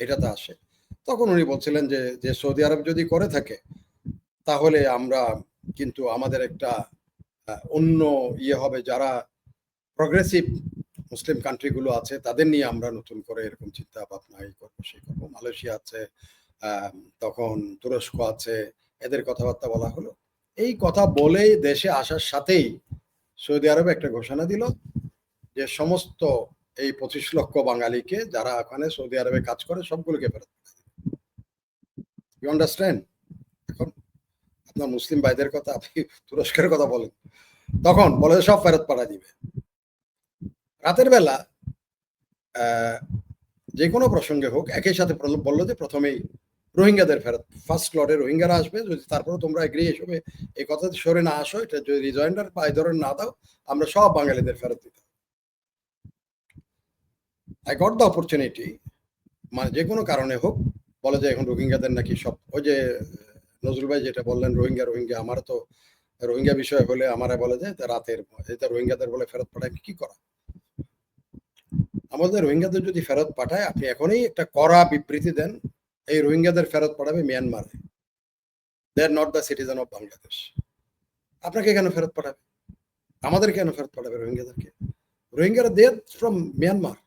এটাতে আসে, তখন উনি বলছিলেন যে সৌদি আরব যদি করে থাকে তাহলে আমরা কিন্তু আমাদের একটা অন্য হবে, যারা প্রগ্রেসিভ মুসলিম কান্ট্রিগুলো আছে তাদের নিয়ে আমরা নতুন করে এরকম চিন্তা ভাবনা করবো, সেই করবো। মালয়েশিয়া আছে, তখন তুরস্ক আছে, এদের কথাবার্তা বলা হলো। এই কথা বলেই দেশে আসার সাথেই সৌদি আরবে একটা ঘোষণা দিল যে সমস্ত এই 25 লক্ষ বাঙালিকে যারা ওখানে সৌদি আরবে কাজ করে সবগুলোকে ফেরত। You understand? এখন আপনার মুসলিম ভাইদের কথা, আপনি তুরস্কের কথা বলেন, তখন বলে সব ফেরত পাঠা দিবে। রাতের বেলা যে কোনো প্রসঙ্গে হোক একই সাথে বললো যে প্রথমেই রোহিঙ্গাদের ফেরত, ফার্স্ট লটে রোহিঙ্গারা আসবে, যদি তারপরে তোমরা এগ্রি হিসেবে এই কথা সরে না আসো, এটা যদি রিজয়েন্ডার বা এই ধরনের না দাও, আমরা সব বাঙালিদের ফেরত দিতে। আই গট দ্য অপরচুনিটি, মানে যে কোনো কারণে হোক, বলে যে এখন রোহিঙ্গাদের নাকি সব, ওই যে নজরুল ভাই যেটা বললেন রোহিঙ্গা, আমার তো রোহিঙ্গা বিষয় হলে আমারা বলে যে রাতের এটা রোহিঙ্গাদের বলে ফেরত পাঠায়, কি করা? আমাদের রোহিঙ্গাদের যদি ফেরত পাঠায়, আপনি এখনই একটা কড়া বিবৃতি দেন, এই রোহিঙ্গাদের ফেরত পাঠাবে মিয়ানমারে, they are not the citizen of Bangladesh. আপনাকে কেন ফেরত পাঠাবে? আমাদের কেন ফেরত পাঠাবে রোহিঙ্গাদেরকে? রোহিঙ্গারা দে ফ্রম মিয়ানমার,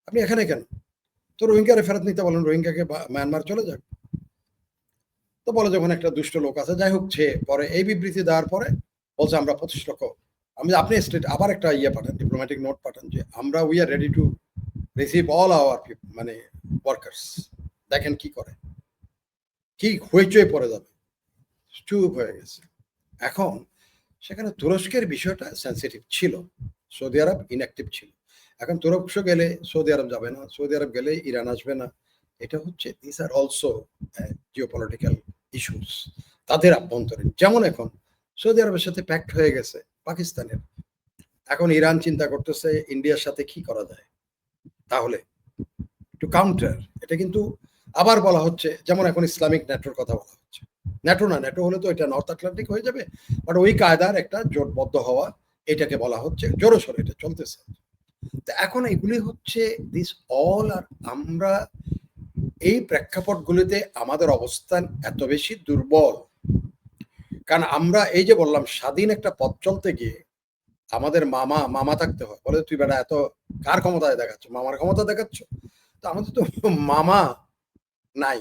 আপনি এখানে কেন? তো রোহিঙ্গারে ফেরত নিতে বলেন, রোহিঙ্গাকে মিয়ানমার চলে যাক। তো বলে যখন একটা দুষ্ট লোক আছে, যাই হোক, সে পরে এই বিবৃতি দেওয়ার পরে বলছে আমরা 25 লক্ষ, আপনি স্টেট আবার একটা পাঠান, ডিপ্লোম্যাটিক নোট পাঠান যে আমরা we are ready to receive all our মানে ওয়ার্কার্স। দেখেন কি করে, কি হইচই পড়ে যাবে, চুপ হয়ে গেছে। এখন সেখানে তুরস্কের বিষয়টা সেন্সিটিভ ছিল, সৌদি আরব ইনঅ্যাক্টিভ ছিল। এখন তুরস্ক গেলে সৌদি আরব যাবে না, সৌদি আরব গেলে ইরান আসবে না। এটা হচ্ছে this are also geopolitical issues, তাদের আভ্যন্তরীণ। যেমন এখন সৌদি আরবের সাথে প্যাক্ট হয়ে গেছে পাকিস্তানের, এখন ইরান চিন্তা করতেছে ইন্ডিয়ার সাথে কি করা যায়, তাহলে টু কাউন্টার এটা। কিন্তু আবার বলা হচ্ছে, যেমন এখন ইসলামিক ন্যাটোর কথা বলা হচ্ছে, ন্যাটো হলে তো এটা নর্থ আটলান্টিক হয়ে যাবে, বাট ওই কায়দার একটা জোটবদ্ধ হওয়া, এটাকে বলা হচ্ছে, জোরে সোরে এটা চলতেছে। তো এখন এগুলি হচ্ছে দিস অল, আর আমরা এই প্রেক্ষাপটগুলিতে আমাদের অবস্থান এত বেশি দুর্বল কারণ আমরা এই যে বললাম স্বাধীন একটা পথ চলতে গিয়ে আমাদের মামা থাকতে হয়। বলে তুই বেটা এত কার ক্ষমতায় দেখাচ্ছ? মামার ক্ষমতা দেখাচ্ছ? তো আমাদের তো মামা নাই,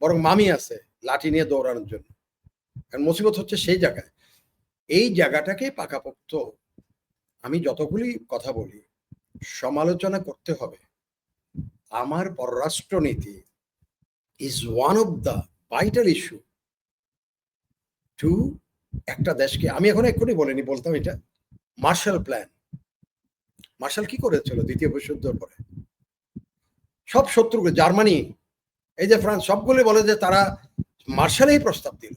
বরং মামি আছে লাঠি নিয়ে দৌড়ানোর জন্য। কারণ মুসিবত হচ্ছে সেই জায়গায়, এই জায়গাটাকে পাকাপোক্ত আমি যতগুলি কথা বলি সমালোচনা করতে হবে। আমার পররাষ্ট্রনীতি is one of the vital issue to একটা দেশকে, আমি এখন এক্ষুনি বলিনি, বলতাম এটা মার্শাল প্ল্যান। মার্শাল কি করেছিল দ্বিতীয় বিশ্বযুদ্ধের পরে? সব শত্রুকে, জার্মানি, এই যে ফ্রান্স, সবগুলি বলে যে তারা মার্শালেই প্রস্তাব দিল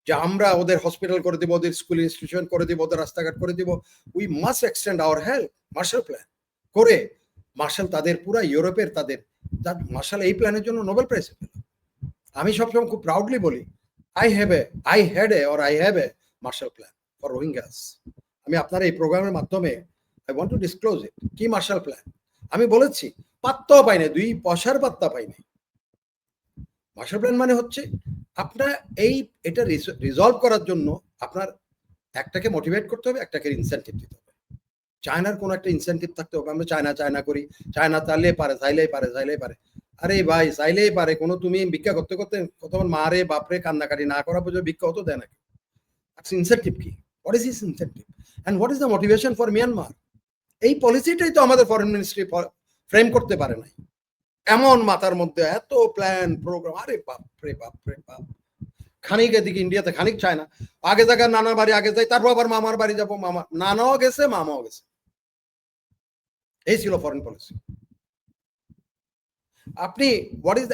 যে আমরা ওদের হসপিটাল করে দিব, ওদের স্কুল ইনস্টিটিউশন করে দিব, ওদের রাস্তাঘাট করে দিব, we must extend our help. Marshall plan করে মার্শাল তাদের পুরা ইউরোপের তাদের মার্শাল এই প্ল্যানের জন্য নোবেল প্রাইজ পেল। আমি সবসময় খুব প্রাউডলি বলি I had a Marshall plan for Rohingyas. আমি আপনার এই প্রোগ্রামের মাধ্যমে I want to disclose it. কি মার্শাল প্ল্যান? আমি বলেছি, পাত্তাও পাই না, 2 পয়সার পাত্তা পাই না। মার্শাল প্ল্যান মানে হচ্ছে আপনার এটা রিজলভ করার জন্য আপনার একটাকে মোটিভেট করতে হবে, একটাকে ইনসেন্টিভ দিতে হবে। চায়নার কোনো একটা ইনসেন্টিভ থাকতে হবে। আমরা চায়না করি, চায়না চাইলেই পারে। আরে ভাই, চাইলেই পারে, কোনো তুমি ভিক্ষা করতে তোমার মা রে বাপরে কান্নাকাটি না করা পর্যন্ত ভিক্ষা হতো দেয় না। ইনসেন্টিভ কি? What is his incentive and what is the motivation for Myanmar? এই পলিসিটাই তো আমাদের ফরেন মিনিস্ট্রি ফ্রেম করতে পারে নাই। এমন মাথার মধ্যে এত প্ল্যান প্রোগ্রাম, আরে বাপরে বাপ। খানিক এদিকে ইন্ডিয়াতে, খানিক চায়না, আগে জায়গায় নানার বাড়ি আগে যাই, তারপর আবার মামার বাড়ি যাবো, মামা নানাও গেছে মামাও গেছে। এই ছিল ফরেন পলিসি। আপনি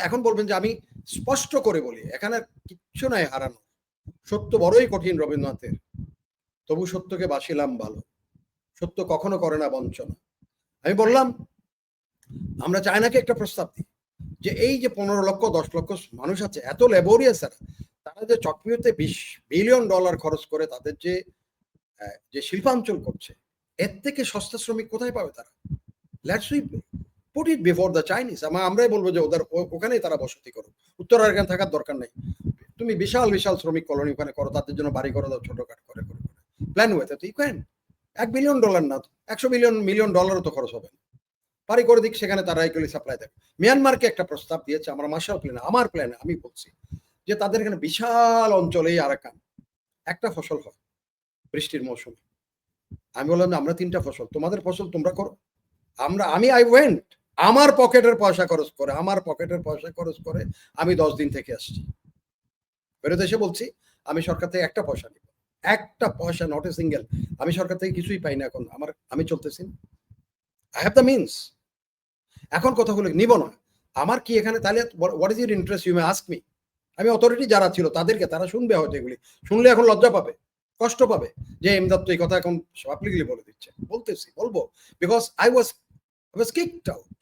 এখন বলবেন যে আমি স্পষ্ট করে বলি, এখানে কিচ্ছু নাই হারানো। সত্য বড়ই কঠিন রবীন্দ্রনাথের, তবু সত্যকে বাসিলাম ভালো, সত্য কখনো করে না বঞ্চনা। আমি বললাম আমরা চায়নাকে একটা প্রস্তাব দিই যে এই যে 15 লক্ষ 10 লক্ষ মানুষ আছে, এত লেবোরিয়াস, তারা যে চক্রীয়তে $20 বিলিয়ন খরচ করে তাদের যে শিল্পাঞ্চল করছে, এর থেকে সস্তা শ্রমিক কোথায় পাবে তারা? Let's we put it before the Chinese. আমরাই বলবো যে ওদের ওখানেই তারা বসতি করো, উত্তর আমেরিকান থাকার দরকার নেই। তুমি বিশাল শ্রমিক কলোনি ওখানে করো, তাদের জন্য বাড়ি করে দাও ছোটখাটো করে প্ল্যান হয়েছে। তো ইউক্রেন $1 বিলিয়ন না, $100 মিলিয়ন তো খরচ হবে না, বাড়ি করে দিক, সেখানে তারা এগুলি সাপ্লাই দেবে। মিয়ানমারকে একটা প্রস্তাব দিয়েছে আমরা মার্শাল প্ল্যানে, আমার প্ল্যানে আমি বলছি যে তাদের এখানে বিশাল অঞ্চলেই আরাকান একটা ফসল হয় বৃষ্টির মৌসুমে। আমি বললাম আমরা 3টা ফসল, তোমাদের ফসল তোমরা করো। আই ওয়েন্ট, আমার পকেটের পয়সা খরচ করে আমি 10 দিন থেকে আসছি, বেরোতে এসে বলছি আমি সরকার থেকে একটা পয়সা নিব, একটা পয়সা, নট এ সিঙ্গেল। আমি সরকার থেকে কিছুই পাই না এখন, আমি চলতেছি, আই হ্যাভ দ্য মিনস। এখন কথা হলো নিব না, আমার কি এখানে, তাহলে what is your interest, you may ask me. আমি অথরিটি যারা ছিল তাদেরকে, তারা শুনবে হয়তো, এগুলি শুনলে এখন লজ্জা পাবে, কষ্ট পাবে যে এমদাদ তো এই কথা এখন পাবলিকলি বলে দিচ্ছে। বলবো because I was kicked out.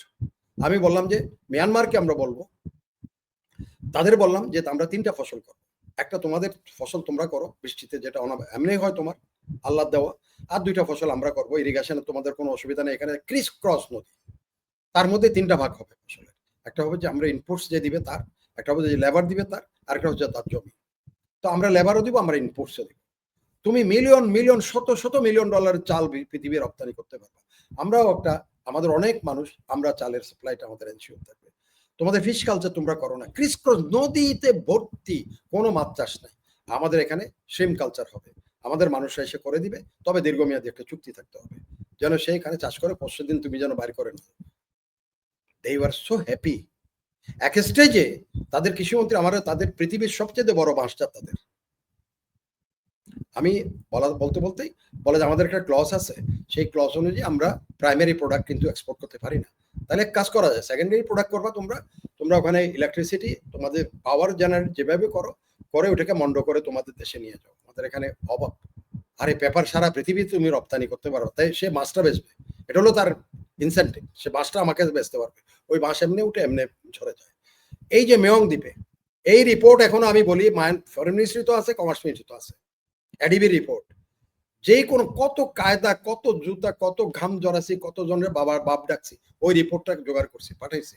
আমি বললাম যে মিয়ানমারকে আমরা বলবো, তাদের বললাম যে আমরা 3টা ফসল করবো, একটা তোমাদের ফসল তোমরা করো বৃষ্টিতে, যেটা এমনি হয় তোমার আল্লাহ দেওয়া, আর 2টা ফসল আমরা করবো ইরিগেশনে, তোমাদের কোনো অসুবিধা নেই, এখানে ক্রিস ক্রস নদী, তার মধ্যে 3টা ভাগ হবে ফসলের। একটা হবে যে আমরা ইনপুটস যে দিবে তার, একটা হবে যে লেবার দিবে তার, আর একটা হচ্ছে তার জমি। তো আমরা লেবারও দিব, আমরা ইনপুটসও দিব। তুমি মিলিয়ন শত মিলিয়ন ডলারের চাল পৃথিবী রপ্তানি করতে পারবে। আমরাও আমাদের অনেক মানুষ, আমরা চালের সাপ্লাইটা আমাদের এনশিওর থাকবে। তোমাদের ফিশ কালচার তোমরা করো না, ক্রিসক্রস নদীতে ভর্তি, কোনো মাছ চাষ নাই। আমাদের এখানে শ্রিম কালচার হবে, আমাদের মানুষরা এসে করে দিবে, তবে দীর্ঘমেয়াদী একটা চুক্তি থাকতে হবে যেন সেইখানে চাষ করে পরশু দিন তুমি যেন বাইর করে না। they were so happy। এক স্টেজে তাদের কৃষিমন্ত্রী তাদের পৃথিবীর সবচেয়ে বড় বাঁশজাত তাদের, আমি বলতেই বলে যে আমাদের একটা ক্লজ আছে, সেই ক্লজ অনুযায়ী আমরা প্রাইমারি প্রোডাক্ট কিন্তু এক্সপোর্ট করতে পারি না। তাহলে কাজ করা যায়, সেকেন্ডারি প্রোডাক্ট করবা তোমরা ওখানে ইলেকট্রিসিটি, তোমাদের পাওয়ার জেনারেট যেভাবে করে ওটাকে মন্ড করে তোমাদের দেশে নিয়ে যাও। আমাদের এখানে অভাব, আরে পেপার সারা পৃথিবী তুমি রপ্তানি করতে পারো, তাই সে মাছটা বেচবে, এটা হলো তার ইনসেন্টিভ, সে বাঁশটা আমাকে বেচতে পারবে। ওই বাঁশ এমনি উঠে এমনি ঝরে যায়। এই যে মেয়ং দ্বীপে এই রিপোর্ট এখনো আমি বলি ফরেন মিনিস্ট্রি তো আছে, কমার্স মিনিস্ট্রি তো আছে, এডিবি রিপোর্ট, যে কোনো কত কায়দা, কত জুতা, কত ঘাম জড়াছি, কত জনের বাপ ডাকছি, ওই রিপোর্টটা জোগাড় করছি, পাঠাইছি।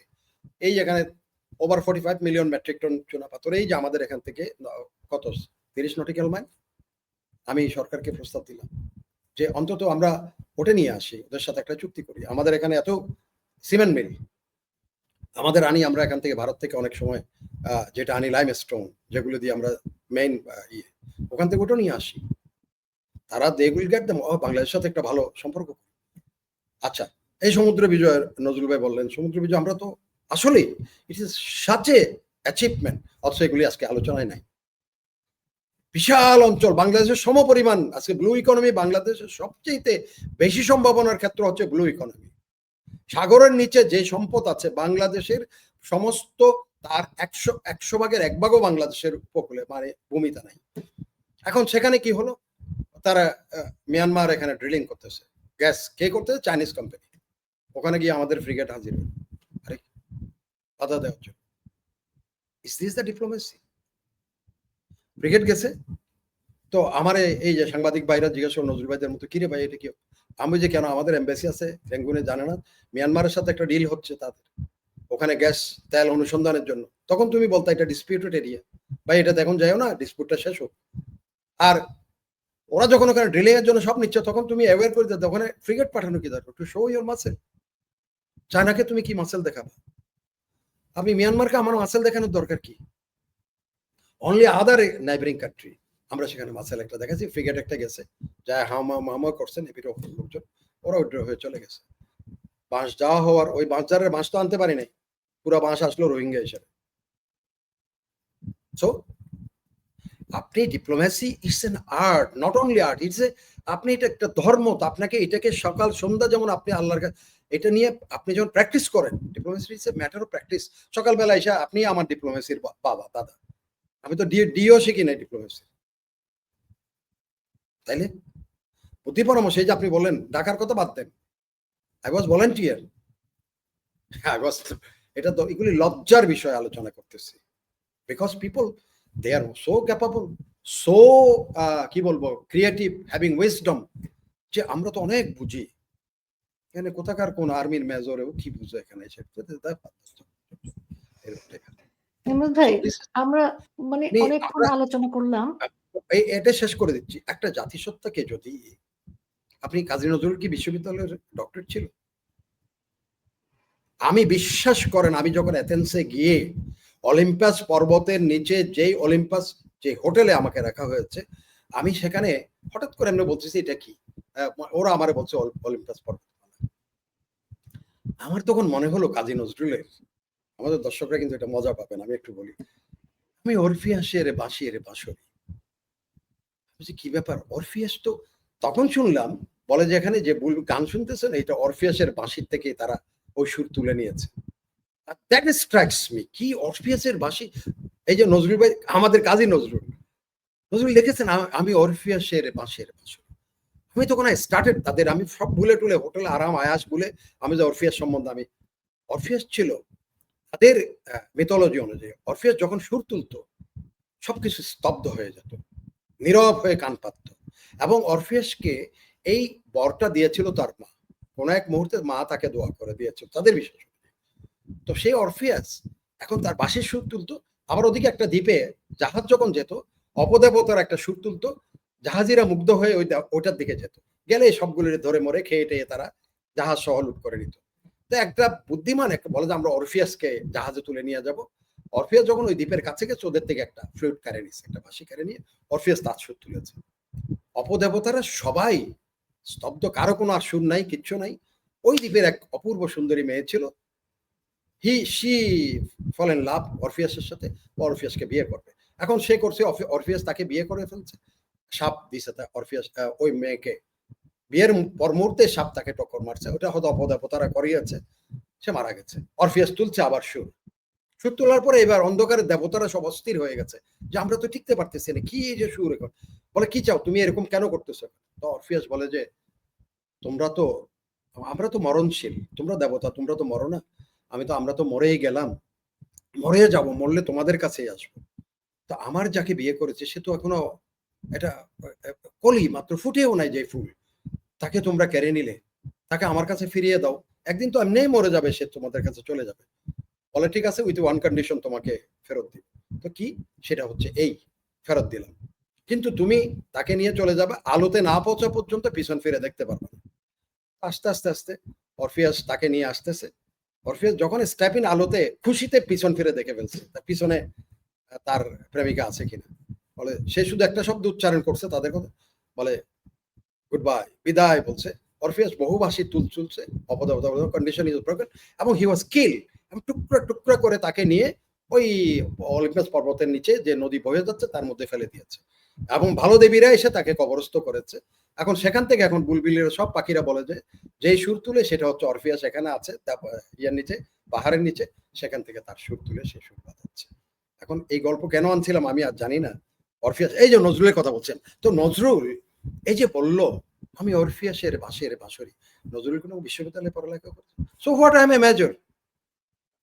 এই এখানে ওভার 45 মিলিয়ন মেট্রিক টন চুনা পাথর, এই যে আমাদের এখান থেকে কত 30 নটিক্যাল মাইল, আমি সরকারকে প্রস্তাব দিলাম যে অন্তত আমরা ওটা নিয়ে আসি, ওদের সাথে একটা চুক্তি করি। আমাদের এখানে এত সিমেন্ট মিল আমাদের আনি, আমরা এখান থেকে ভারত থেকে অনেক সময় যেটা আনি লাইম স্টোন, যেগুলো দিয়ে আমরা মেইন ওখান থেকে ওটা নিয়ে আসি। তারা দে উইল গেট দেম, বাংলাদেশের সাথে একটা ভালো সম্পর্ক। আচ্ছা, এই সমুদ্র বিজয়ের নজরুল ভাই বললেন সমুদ্র বিজয়, আমরা তো আসলে it is such a achievement, অথচ এগুলি আজকে আলোচনায় নাই। বিশাল অঞ্চল, বাংলাদেশের সমপরিমাণ আজকে ব্লু ইকোনমি, বাংলাদেশের সবচেয়ে বেশি সম্ভাবনার ক্ষেত্র হচ্ছে ব্লু ইকোনমি। সাগরের নিচে যে সম্পদ আছে বাংলাদেশের সমস্ত, তার 100 ভাগের 1 ভাগও বাংলাদেশের উপকূলে, মানে ভূমিতে নাই। এখন সেখানে কি হলো, তারা মিয়ানমার এখানে ড্রিলিং করতেছে, গ্যাস কে করতেছে? Chinese company. ওখানে গিয়ে আমাদের ফ্রিগেট হাজির হল, আরে বাধা দেওয়ার জন্য। Is this the diplomacy? Brigade গেছে তো আমার এই যে সাংবাদিক ভাইরা জিজ্ঞাসা করল নজরুল ভাইদের মতো, কিরে ভাই এটা কি? আমি যে কেন, আমাদের এমবাসি আছে রেঙ্গুনে, জানে না মিয়ানমারের সাথে একটা ডিল হচ্ছে তাদের ওখানে গ্যাস তেল অনুসন্ধানের জন্য। তখন তুমি বলতো এটা ডিসপিউটেড এরিয়া, ভাই এটা এখন যাইও না, ডিসপিউটটা শেষ হোক। আর ওরা যখন ওখানে ড্রিলিং এর জন্য সব নিচ্ছে, তখন তুমি অ্যাওয়্যার করে দিতে ওখানে ফ্রিগেট পাঠানো কি দরকার? To show your muscle. চায়নাকে তুমি কি মাসেল দেখাবা? আমি মিয়ানমারকে আমার মাসেল দেখানোর দরকার কি? অনলি আদার নাইবারিং কান্ট্রি আমরা সেখানে মাসেল একটা দেখাচ্ছি, ফ্রিগেট একটা গেছে, যা হামা করছে নেভির লোকজন, ওরা উইথড্র হয়ে চলে গেছে। বাঁশ যাওয়া হওয়ার, ওই বাঁশঝাড়ের বাঁশ তো আনতে পারি নাই, পুরো বাঁশ আসলো রোহিঙ্গা হিসেবে। সো আপনি diplomacy it's an art, not only art, it's a, আপনি এটা একটা ধর্ম। তো আপনাকে এটাকে সকাল সন্ধ্যা, যেমন আপনি আল্লাহর কাছে এটা নিয়ে আপনি যখন প্র্যাকটিস করেন, diplomacy it's a matter of practice. সকালবেলা এসে আপনি আমার ডিপ্লোম্যাসির বাবা দাদা, আমি তো ডিও শিখি নাই ডিপ্লোম্যাসি, তাইলে বুদ্ধি পরামর্শ। এই যে আপনি বললেন ঢাকার কথা বাদ দেন, আই ওয়াজ ভলান্টিয়ার, এটা তো এগুলি লজ্জার বিষয় আলোচনা করতেছি, because people they are so capable, so কি বলবো, ক্রিয়েটিভ, হ্যাভিং উইজডম, যে আমরা তো অনেক বুঝি। এখানে কোথাকার কোন আর্মির মেজরেও কি বুঝে এখানে এসে ভাই আমরা মানে অনেকক্ষণ আলোচনা করলাম, এটা শেষ করে দিচ্ছি। একটা জাতিসত্তাকে যদি আপনি, কাজী নজরুল কি বিশ্ববিদ্যালয়ের ডক্টরেট ছিল? আমি বিশ্বাস করেন, আমি যখন এথেন্সে গিয়ে অলিম্পাস পর্বতের নিচে যেই অলিম্পাস, যে হোটেলে আমাকে রাখা হয়েছে, আমি সেখানে হঠাৎ করে এমনি বলতেছি এটা কি, ওরা আমারে বলছে অলিম্পাস পর্বত। আমার তখন মনে হলো কাজী নজরুলের, আমাদের দর্শকরা কিন্তু এটা মজা পাবেন, আমি একটু বলি, আমি অরফিয়াসের বাঁশি এর বাঁশরি, কি ব্যাপার অরফিয়াস? তো তখন শুনলাম বলে যে এখানে যে গান শুনতেছেন এটা অরফিয়াসের বাঁশির থেকে তারা ওই সুর তুলে নিয়েছে। দ্যাট স্ট্রাইকস মি, কি অরফিয়াসের বাঁশি? এই যে নজরুল ভাই, আমাদের কাজী নজরুল লিখেছেন আমি অরফিয়াসের বাঁশের বাঁশরি। আমি তখন স্টার্টেড তাদের, আমি সব ভুলে টুলে হোটেলে আরাম আয়াস বলে, আমি যে অরফিয়াস সম্বন্ধে, আমি অরফিয়াস ছিল তাদের মিথোলজি অনুযায়ী, অরফিয়াস যখন সুর তুলতো সবকিছু স্তব্ধ হয়ে যেত, নীরব হয়ে কান পাতত। এবং অরফিয়াসকে এই বরটা দিয়েছিল তার মা, কোন এক মুহূর্তে মা তাকে দোয়া করে দিয়েছিল, তাদের বিশ্বাস। তো সেই অরফিয়াস এখন তার বাঁশির সুর তুলতো, আবার ওদিকে একটা দ্বীপে জাহাজ যখন যেত, অপদেবতার একটা সুর তুলতো, জাহাজিরা মুগ্ধ হয়ে ওইটার দিকে যেত, গেলে সবগুলোর ধরে মরে খেয়ে টেয়ে তারা জাহাজ সহ লুট করে নিত। তো একটা বুদ্ধিমান একটা বলে যে আমরা অরফিয়াসকে জাহাজে তুলে নিয়ে যাব। অরফিয়াস যখন ওই দ্বীপের কাছে গেছে, ওদের থেকে একটা ফ্লুট কারে নিয়েছে, একটা বাঁশি কারে নিয়ে অরফিয়াস তার সুর তুলেছে। অপদেবতারা সবাই স্তব্ধ, কারো কোনো আর সুর নাই, কিচ্ছু নাই। ওই দ্বীপের এক অপূর্ব সুন্দরী মেয়ে ছিল, শি ফল ইন লাভ অরফিয়াসের সাথে, অরফিয়াসকে বিয়ে করবে। এখন সে করছে, অরফিয়াস তাকে বিয়ে করে ফেলছে, সাপ দিছে অরফিয়াস ওই মেয়েকে, বিয়ের পর মুহূর্তে সাপ তাকে টক্কর মারছে, ওটা হয়তো অপদেবতারা করিয়েছে, সে মারা গেছে। অরফিয়াস তুলছে আবার সুর তোলার পরে এবার অন্ধকারের দেবতারা সব অস্থির হয়ে গেছে, যে আমরা তো টিকতে পারতেছি না, কি যে সুর এখন, বলে কি চাও তুমি, এরকম কেন করতেছো? তো অরফিয়াস বলে যে আমরা তো মরণশীল, তোমরা দেবতা, তোমরা তো মরো না, আমরা তো মরেই গেলাম, মরে যাব, মরলে তোমাদের কাছেই আসবো। তো আমার যাকে বিয়ে করেছে সে তো এখনো এটা কলি মাত্র ফুটেও নাই, যে ফুল, তাকে তোমরা কেড়ে নিলে, তাকে আমার কাছে ফিরিয়ে দাও, একদিন তো এমনিই মরে যাবে, সে তোমাদের কাছে চলে যাবে। বলে ঠিক আছে, উইথ ওয়ান কন্ডিশন, তোমাকে ফেরত দিব। তো কি? সেটা হচ্ছে এই, ফেরত দিলাম, কিন্তু তুমি তাকে নিয়ে চলে যাবে, আলোতে না পৌঁছা পর্যন্ত পিছন ফিরে দেখতে পারবে না। আস্তে আস্তে আস্তে অরফিয়াস তাকে নিয়ে আসতেছে। অরফিয়াস যখন স্টেপ ইন আলোতে খুশিতে পিছন ফিরে দেখে ফেলছে তার পিছনে তার প্রেমিকা আছে কিনা। বলে সে শুধু একটা শব্দ উচ্চারণ করছে তাদের কথা, বলে গুড বাই, বিদায় বলছে। অরফিয়াস বহুভাষী তুল চলছে, কন্ডিশন ইজ ব্রোকেন, এবং হি ওয়াজ কিল, এবং টুকরা টুকরা করে তাকে নিয়ে ওই অলিম্পাস পর্বতের নিচে যে নদী বয়ে যাচ্ছে তার মধ্যে ফেলে দিয়েছে, এবং ভালো দেবীরা এসে তাকে কবরস্থ করেছে। এখন সেখান থেকে এখন বুলবিলের সব পাখিরা বলে যে যেই সুর তুলে সেটা হচ্ছে অরফিয়াস এখানে আছে ইয়ার নিচে, পাহাড়ের নিচে, সেখান থেকে তার সুর তুলে সে সুর বাজাচ্ছে। এখন এই গল্প কেন আনছিলাম আমি আর জানি না। অরফিয়াস, এই যে নজরুলের কথা বলছেন, তো নজরুল এই যে বলল আমি অরফিয়াসের বাঁশের বাঁশরি, নজরুল কোনো বিশ্ববিদ্যালয়ে পড়ালেখা করছে? So what, I M a major,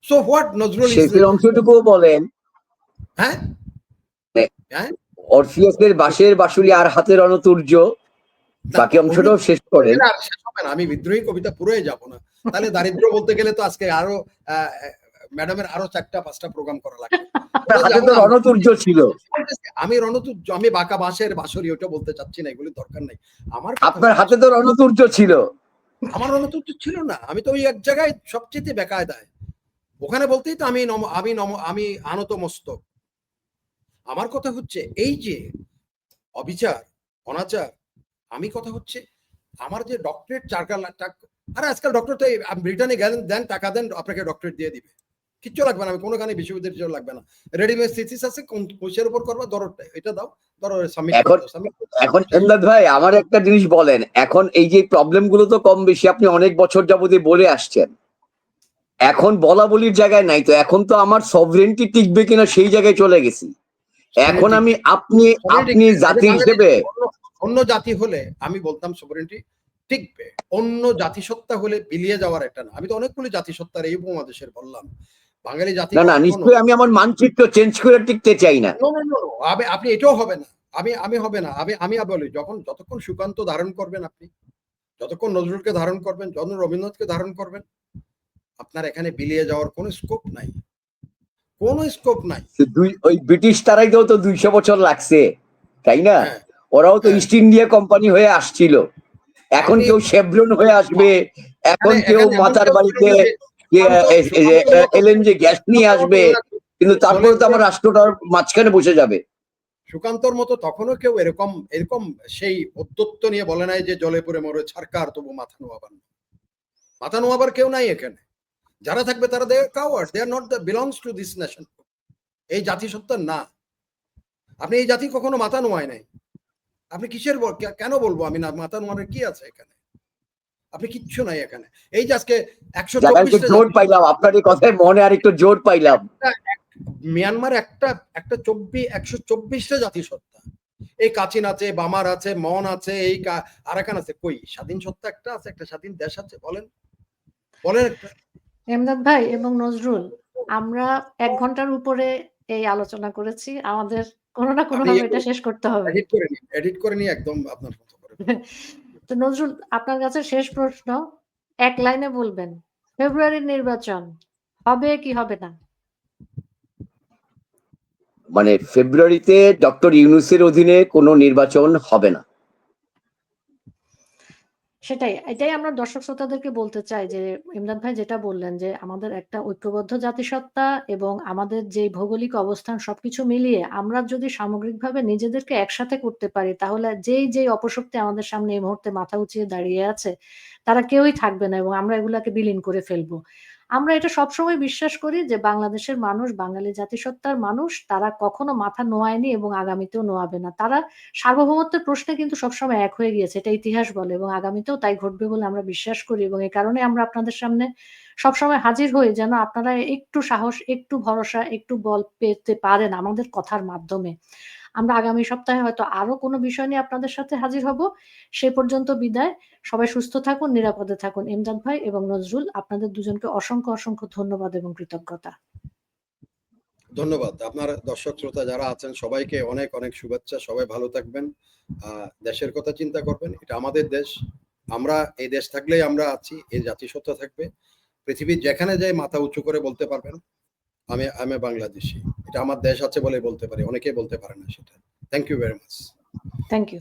so what, Nazrul শেষের অংশটুকু বলেন। হ্যাঁ হ্যাঁ, অরফিয়াসের বাঁশের বাঁশুরি আর হাতের অনতুর্য, বাকি অংশটাও শেষ করেন। আমি বিদ্রোহী কবিতা পুরোই যাব না, তাহলে দারিদ্র বলতে গেলে তো আজকে আরো ম্যাডামের আরো 4টা-5টা প্রোগ্রাম করা লাগবে। হাতে তো রণতুর্য ছিল। আমি রণতুর্য, আমি বাঁকা বাঁশের বাঁশরি ওটা বলতে চাচ্ছি না, এগুলি দরকার নাই। আমার আপনার হাতে তো রণতুর্য ছিল। আমার রণতুর্য ছিল না, আমি তো ওই এক জায়গায় সবচেয়ে বেকায়দায়, ওখানে বলতেই তো আমি আনত মস্তক। আমার কথা হচ্ছে এই যে অবিচার অনাচার, আমি কথা হচ্ছে আমার যে ডক্টরেট 4 লাখ টাকা, আরে আজকাল ডক্টর তো ব্রিটেনে গেলেন, দেন টাকা দেন আপনাকে ডক্টরেট দিয়ে দিবে, কিচ্ছু লাগবে না, আমি কোনোখানে বিশ্ববিদ্যালয় লাগবে না, রেডিমেড থিসিস আছে, কোন কোর্সের উপর করবা, ধরো এটা দাও, ধরো সাবমিট করো। এখন এমদাদ ভাই আমার একটা জিনিস বলেন, এখন এই যে প্রবলেম গুলো তো কম বেশি আপনি অনেক বছর যাবত বলে আসছেন, এখন বলা বলির জায়গায় নাই তো, এখন তো আমার সভরেন্টি টিকবে কিনা সেই জায়গায় চলে গেছি। এখন আমি আপনি জাতি হিসেবে, অন্য জাতি হলে আমি বলতাম সভরেন্টি টিকবে, অন্য জাতিসত্তা হলে বিলিয়ে যাওয়ার একটা না। আমি তো অনেকগুলি জাতিসত্তার এই উপমহাদেশের বললাম, বাঙালি জাতি না নিশ্চয়ই আমি আমার মানচিত্র চেঞ্জ করে টিকতে চাই না। আপনি এটাও হবে না, আমি হবে না, আমি বলি যতক্ষণ সুকান্ত ধারণ করবেন, আপনি যতক্ষণ নজরুলকে ধারণ করবেন, যতক্ষণ রবীন্দ্রনাথকে ধারণ করবেন, আপনার এখানে বিলিয়ে যাওয়ার কোনো স্কোপ নাই, কোনো স্কোপ নাই। ওই ব্রিটিশ তারাইতেও তো 200 বছর লাগছে, তাই না? ওরাও তো ইস্ট ইন্ডিয়া কোম্পানি হয়ে আসছিল, এখন কেউ শেভরন হয়ে আসবে, এখন কেউ মাতার বাড়িতে এলএনজি গ্যাস নিয়ে আসবে, কিন্তু তারপরে তো আমার রাষ্ট্রটার মাঝখানে বসে যাবে। সুকান্তর মতো তখনও কেউ এরকম সেই অদ্যত্ত নিয়ে বলে নাই যে জলে পড়ে মরে ছারকার তবু মাথা নোয়াবার কেউ নাই এখানে। যারা থাকবে তারা they coward, they are not the belongs to this nation, এই জাতিসত্তার না। আপনি এই জাতি কখনো মাথা নোয়ায় নাই, আপনি কিসের কেন বলবো আমি না, মাথা নোয়ানোর কি আছে এখানে? আপনি কিচ্ছু নাই এখানে। এই যে আজকে 124 জোর পাইলাম আপনার এই কথায়, মনে আর একটু জোর পাইলাম। মিয়ানমার একটা 124টা জাতিসত্তা, এই কাচিন আছে, বামার আছে, মন আছে, এই আরাকান আছে, কই স্বাধীন সত্তা একটা আছে, একটা স্বাধীন দেশ আছে? বলেন একটা। এমদাদ ভাই এবং নজরুল, আমরা 1 ঘন্টার উপরে এই আলোচনা করেছি, আমাদের কোনো না কোনো ভাবে এটা শেষ করতে হবে। এডিট করে নিয়ে একদম আপনার মতো করে। তো নজরুল, আপনার কাছে শেষ প্রশ্ন, 1 লাইনে বলবেন ফেব্রুয়ারির নির্বাচন হবে কি হবে না? মানে ফেব্রুয়ারিতে ডক্টর ইউনূসের অধীনে কোনো নির্বাচন হবে না। এটাই আমরা দর্শক শ্রোতাদেরকে বলতে চাই যে ইমদাদ ভাই যেটা বললেন যে আমাদের একটা ঐক্যবদ্ধ জাতিসত্তা এবং আমাদের যে ভৌগোলিক অবস্থান সবকিছু মিলিয়ে আমরা যদি সামগ্রিকভাবে নিজেদেরকে একসাথে করতে পারি, তাহলে যেই অপশক্তি আমাদের সামনে এই মুহূর্তে মাথা উঁচিয়ে দাঁড়িয়ে আছে তারা কেউই থাকবে না এবং আমরা এগুলাকে বিলীন করে ফেলবো। আমরা এটা সবসময় বিশ্বাস করি যে বাংলাদেশের মানুষ, বাঙালি জাতিসত্তার মানুষ, তারা কখনো মাথা নোয়ায়নি এবং আগামীতেও নোয়াবে না। তারা সার্বভৌমত্বের প্রশ্নে কিন্তু সবসময় এক হয়ে গিয়েছে, এটা ইতিহাস বলে, এবং আগামীতেও তাই ঘটবে বলে আমরা বিশ্বাস করি, এবং এই কারণে আমরা আপনাদের সামনে সবসময় হাজির হই যেন আপনারা একটু সাহস, একটু ভরসা, একটু বল পেতে পারেন আমাদের কথার মাধ্যমে। আমরা আগামী সপ্তাহে হয়তো আরো কোনো বিষয় নিয়ে আপনাদের সাথে হাজির হব। সে পর্যন্ত বিদায়। সবাই সুস্থ থাকুন, নিরাপদে থাকুন। ইমদাদ ভাই এবং নজরুল, আপনাদের দুজনকে অসংখ্য ধন্যবাদ এবং কৃতজ্ঞতা। ধন্যবাদ। আপনার দর্শক শ্রোতা যারা আছেন সবাইকে অনেক শুভেচ্ছা। সবাই ভালো থাকবেন, দেশের কথা চিন্তা করবেন। এটা আমাদের দেশ, আমরা এই দেশ থাকলেই আমরা আছি, এই জাতিসত্তা থাকবে। পৃথিবীর যেখানে যাই মাথা উঁচু করে বলতে পারবেন আমি বাংলাদেশি, এটা আমার দেশ আছে বলে বলতে পারি, অনেকেই বলতে পারে না সেটা। Thank you very much. Thank you.